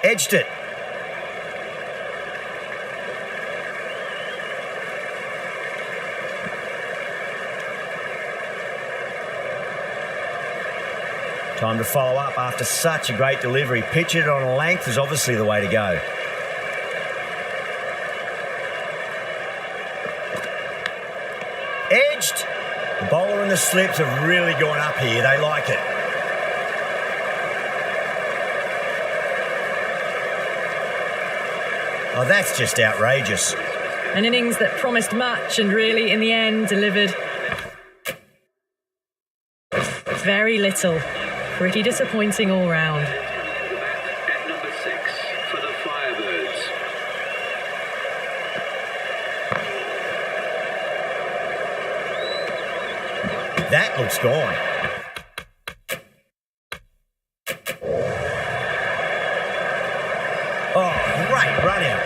Edged it. Time to follow up after such a great delivery. Pitch it on a length is obviously the way to go. Edged. The bowler and the slips have really gone up here. They like it. Oh, that's just outrageous. An innings that promised much and really, in the end, delivered very little. Pretty disappointing all round. At number 6 for the Firebirds. That looks gone. Oh, great run out.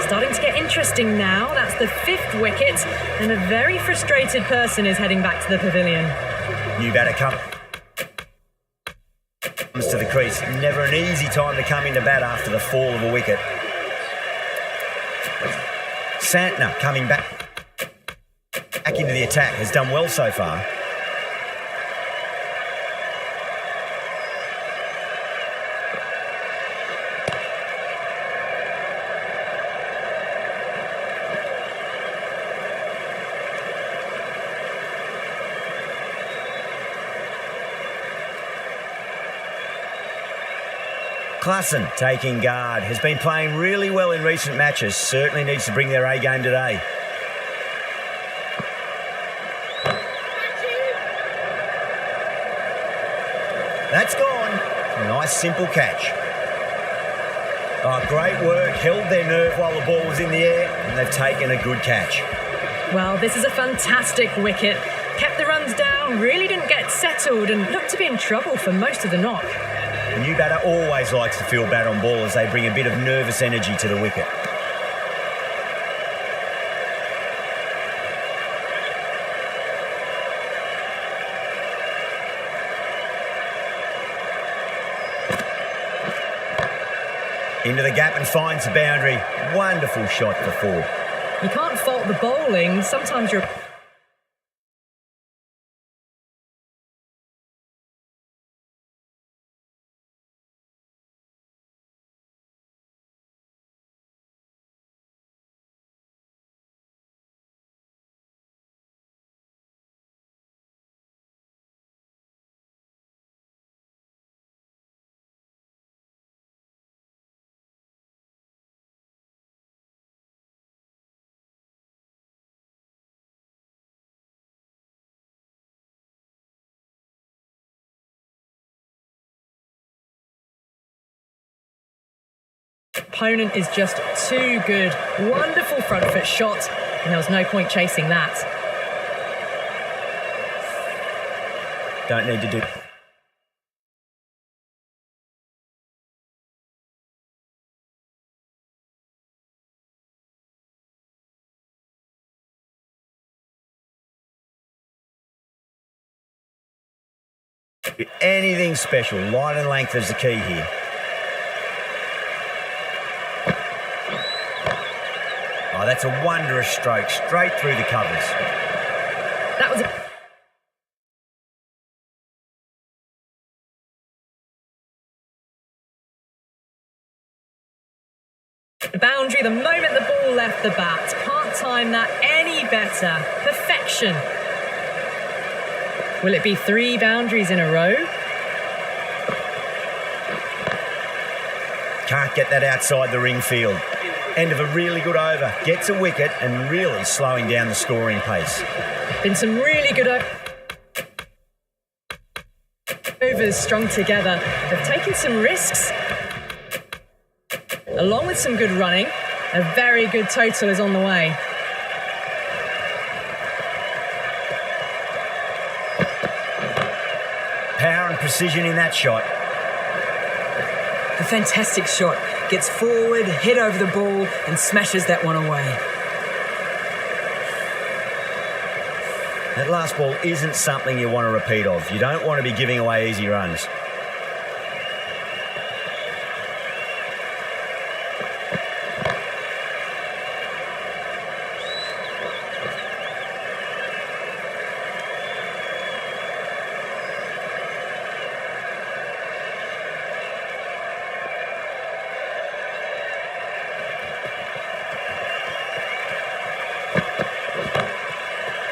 Starting to get interesting now. That's the 5th wicket, and a very frustrated person is heading back to the pavilion. New batter comes to the crease. Never an easy time to come into bat after the fall of a wicket. Santner coming back into the attack, has done well so far. Klassen taking guard, has been playing really well in recent matches, certainly needs to bring their A game today. That's gone. Nice simple catch. Oh, great work, held their nerve while the ball was in the air, and they've taken a good catch. Well, this is a fantastic wicket. Kept the runs down, really didn't get settled, and looked to be in trouble for most of the knock. The new batter always likes to feel bat on ball as they bring a bit of nervous energy to the wicket. Into the gap and finds the boundary. Wonderful shot for four. You can't fault the bowling. Sometimes you're... Opponent is just too good. Wonderful front foot shot, and there was no point chasing that. Don't need to do... anything special. Line and length is the key here. Oh, that's a wondrous stroke, straight through the covers. That was a... The boundary the moment the ball left the bat. Can't time that any better. Perfection. Will it be 3 boundaries in a row? Can't get that outside the ring field. End of a really good over. Gets a wicket and really slowing down the scoring pace. Been some really good overs strung together. They've taken some risks, along with some good running. A very good total is on the way. Power and precision in that shot. A fantastic shot. Gets forward, head over the ball, and smashes that one away. That last ball isn't something you want to repeat of. You don't want to be giving away easy runs.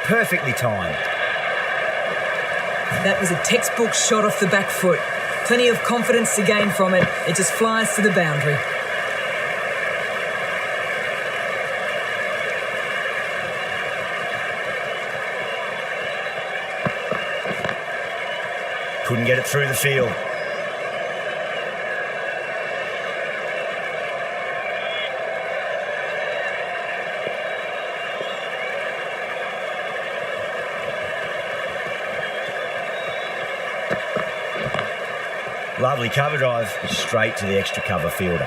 Perfectly timed. That was a textbook shot off the back foot. Plenty of confidence to gain from it. It just flies to the boundary. Couldn't get it through the field. Lovely cover drive, straight to the extra cover fielder.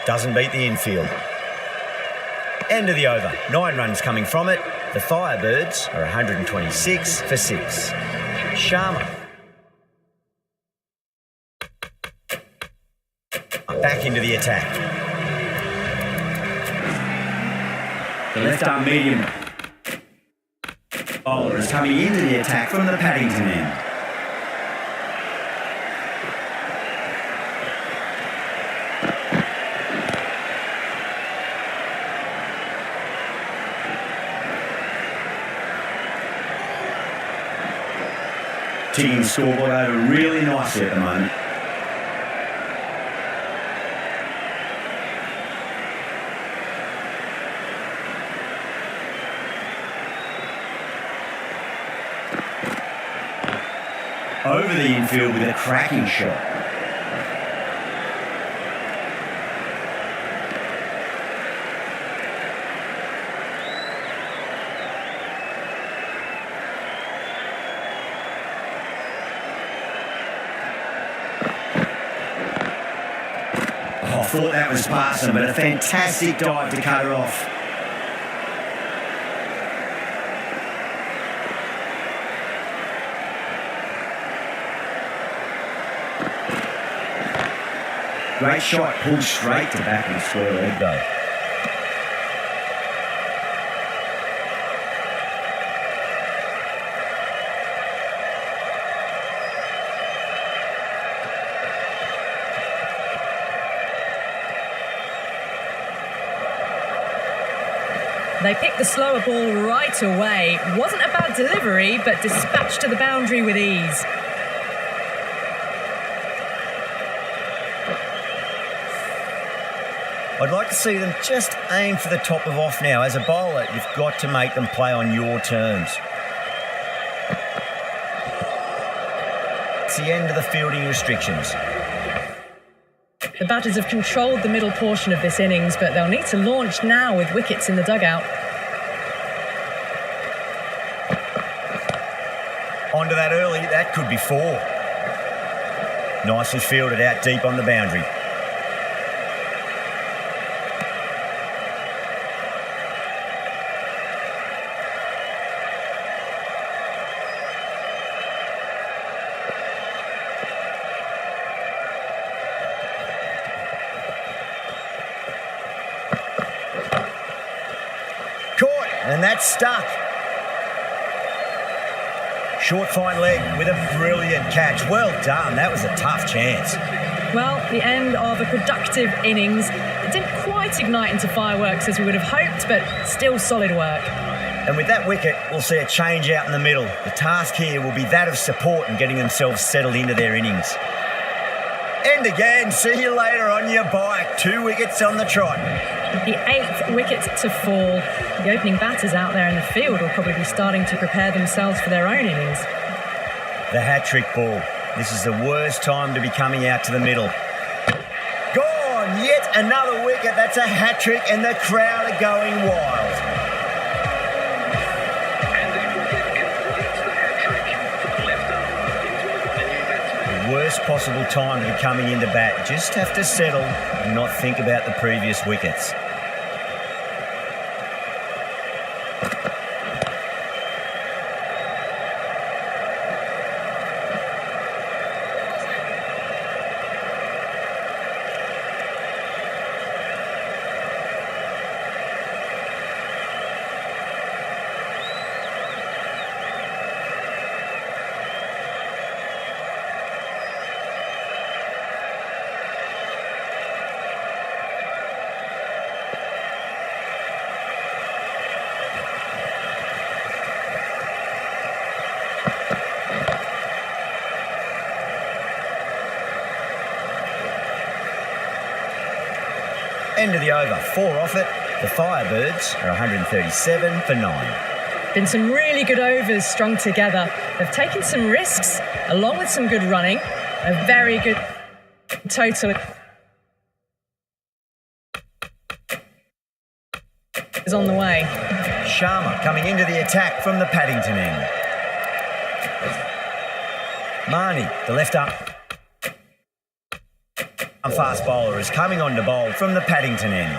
doesn't beat the infield. End of the over. 9 runs coming from it. The Firebirds are 126 for 6. Sharma. Back into the attack. The left-arm medium bowler is coming into the attack from the Paddington end. Ticking the scoreboard over really nicely at the moment. Over the infield with a cracking shot. Oh, I thought that was past him, but a fantastic dive to cut her off. Great shot, pulled straight to back of the square leg though. They picked the slower ball right away. Wasn't a bad delivery, but dispatched to the boundary with ease. I'd like to see them just aim for the top of off now. As a bowler, you've got to make them play on your terms. It's the end of the fielding restrictions. The batters have controlled the middle portion of this innings, but they'll need to launch now with wickets in the dugout. Onto that early, that could be 4. Nicely fielded out deep on the boundary. Caught, and that's stuck. Short fine leg with a brilliant catch. Well done, that was a tough chance. Well, the end of a productive innings. It didn't quite ignite into fireworks as we would have hoped, but still solid work. And with that wicket, we'll see a change out in the middle. The task here will be that of support and getting themselves settled into their innings. End again, see you later on your bike. 2 wickets on the trot. The 8th wicket to fall. The opening batters out there in the field will probably be starting to prepare themselves for their own innings. The hat-trick ball. This is the worst time to be coming out to the middle. Gone! Yet another wicket. That's a hat-trick and the crowd are going wild. And that wicket completes the hat-trick for the left arm into a one-inning batsman. The worst possible time to be coming into bat. Just have to settle and not think about the previous wickets. End of the over, 4 off it. The Firebirds are 137 for 9. Been some really good overs strung together. They've taken some risks, along with some good running. A very good total is on the way. Sharma coming into the attack from the Paddington end. Marnie, the left arm. A fast bowler is coming on to bowl from the Paddington end.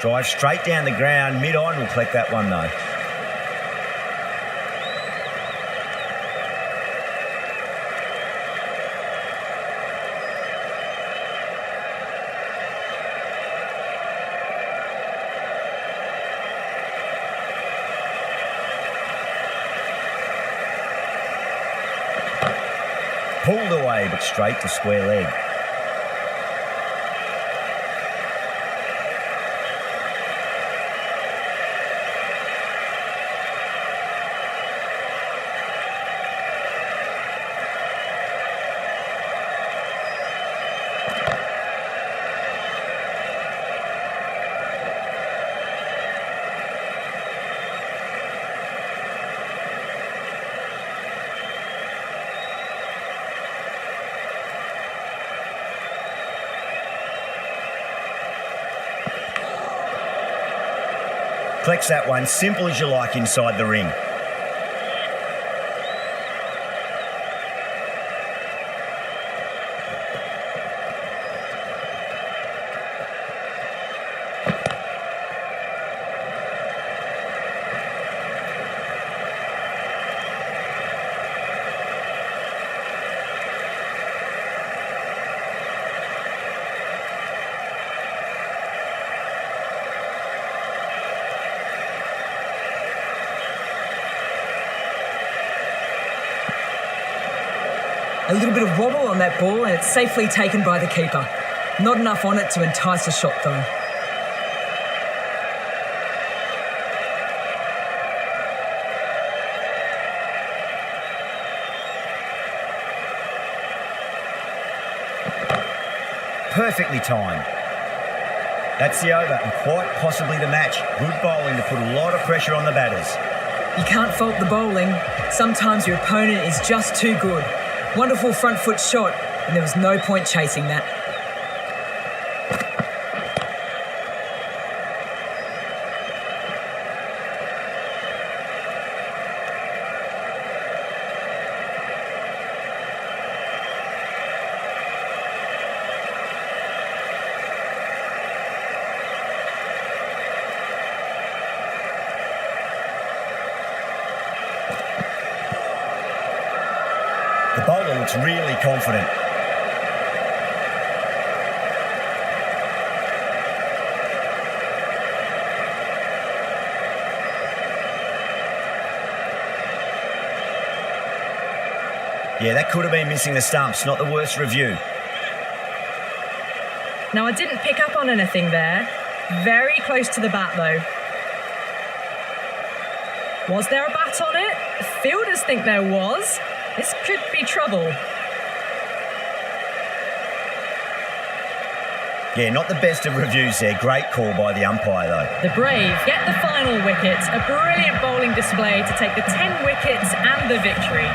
Drive straight down the ground, mid-on will collect that one though. Pulled away, but straight to square leg. Flex that one, simple as you like inside the ring. A little bit of wobble on that ball and it's safely taken by the keeper. Not enough on it to entice a shot though. Perfectly timed. That's the over and quite possibly the match. Good bowling to put a lot of pressure on the batters. You can't fault the bowling. Sometimes your opponent is just too good. Wonderful front foot shot, and there was no point chasing that. The bowler looks really confident. Yeah, that could have been missing the stumps, not the worst review. Now, I didn't pick up on anything there. Very close to the bat, though. Was there a bat on it? The fielders think there was. This could be trouble. Yeah, not the best of reviews there. Great call by the umpire, though. The Brave get the final wicket. A brilliant bowling display to take the 10 wickets and the victory.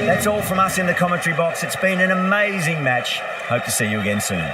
That's all from us in the commentary box. It's been an amazing match. Hope to see you again soon.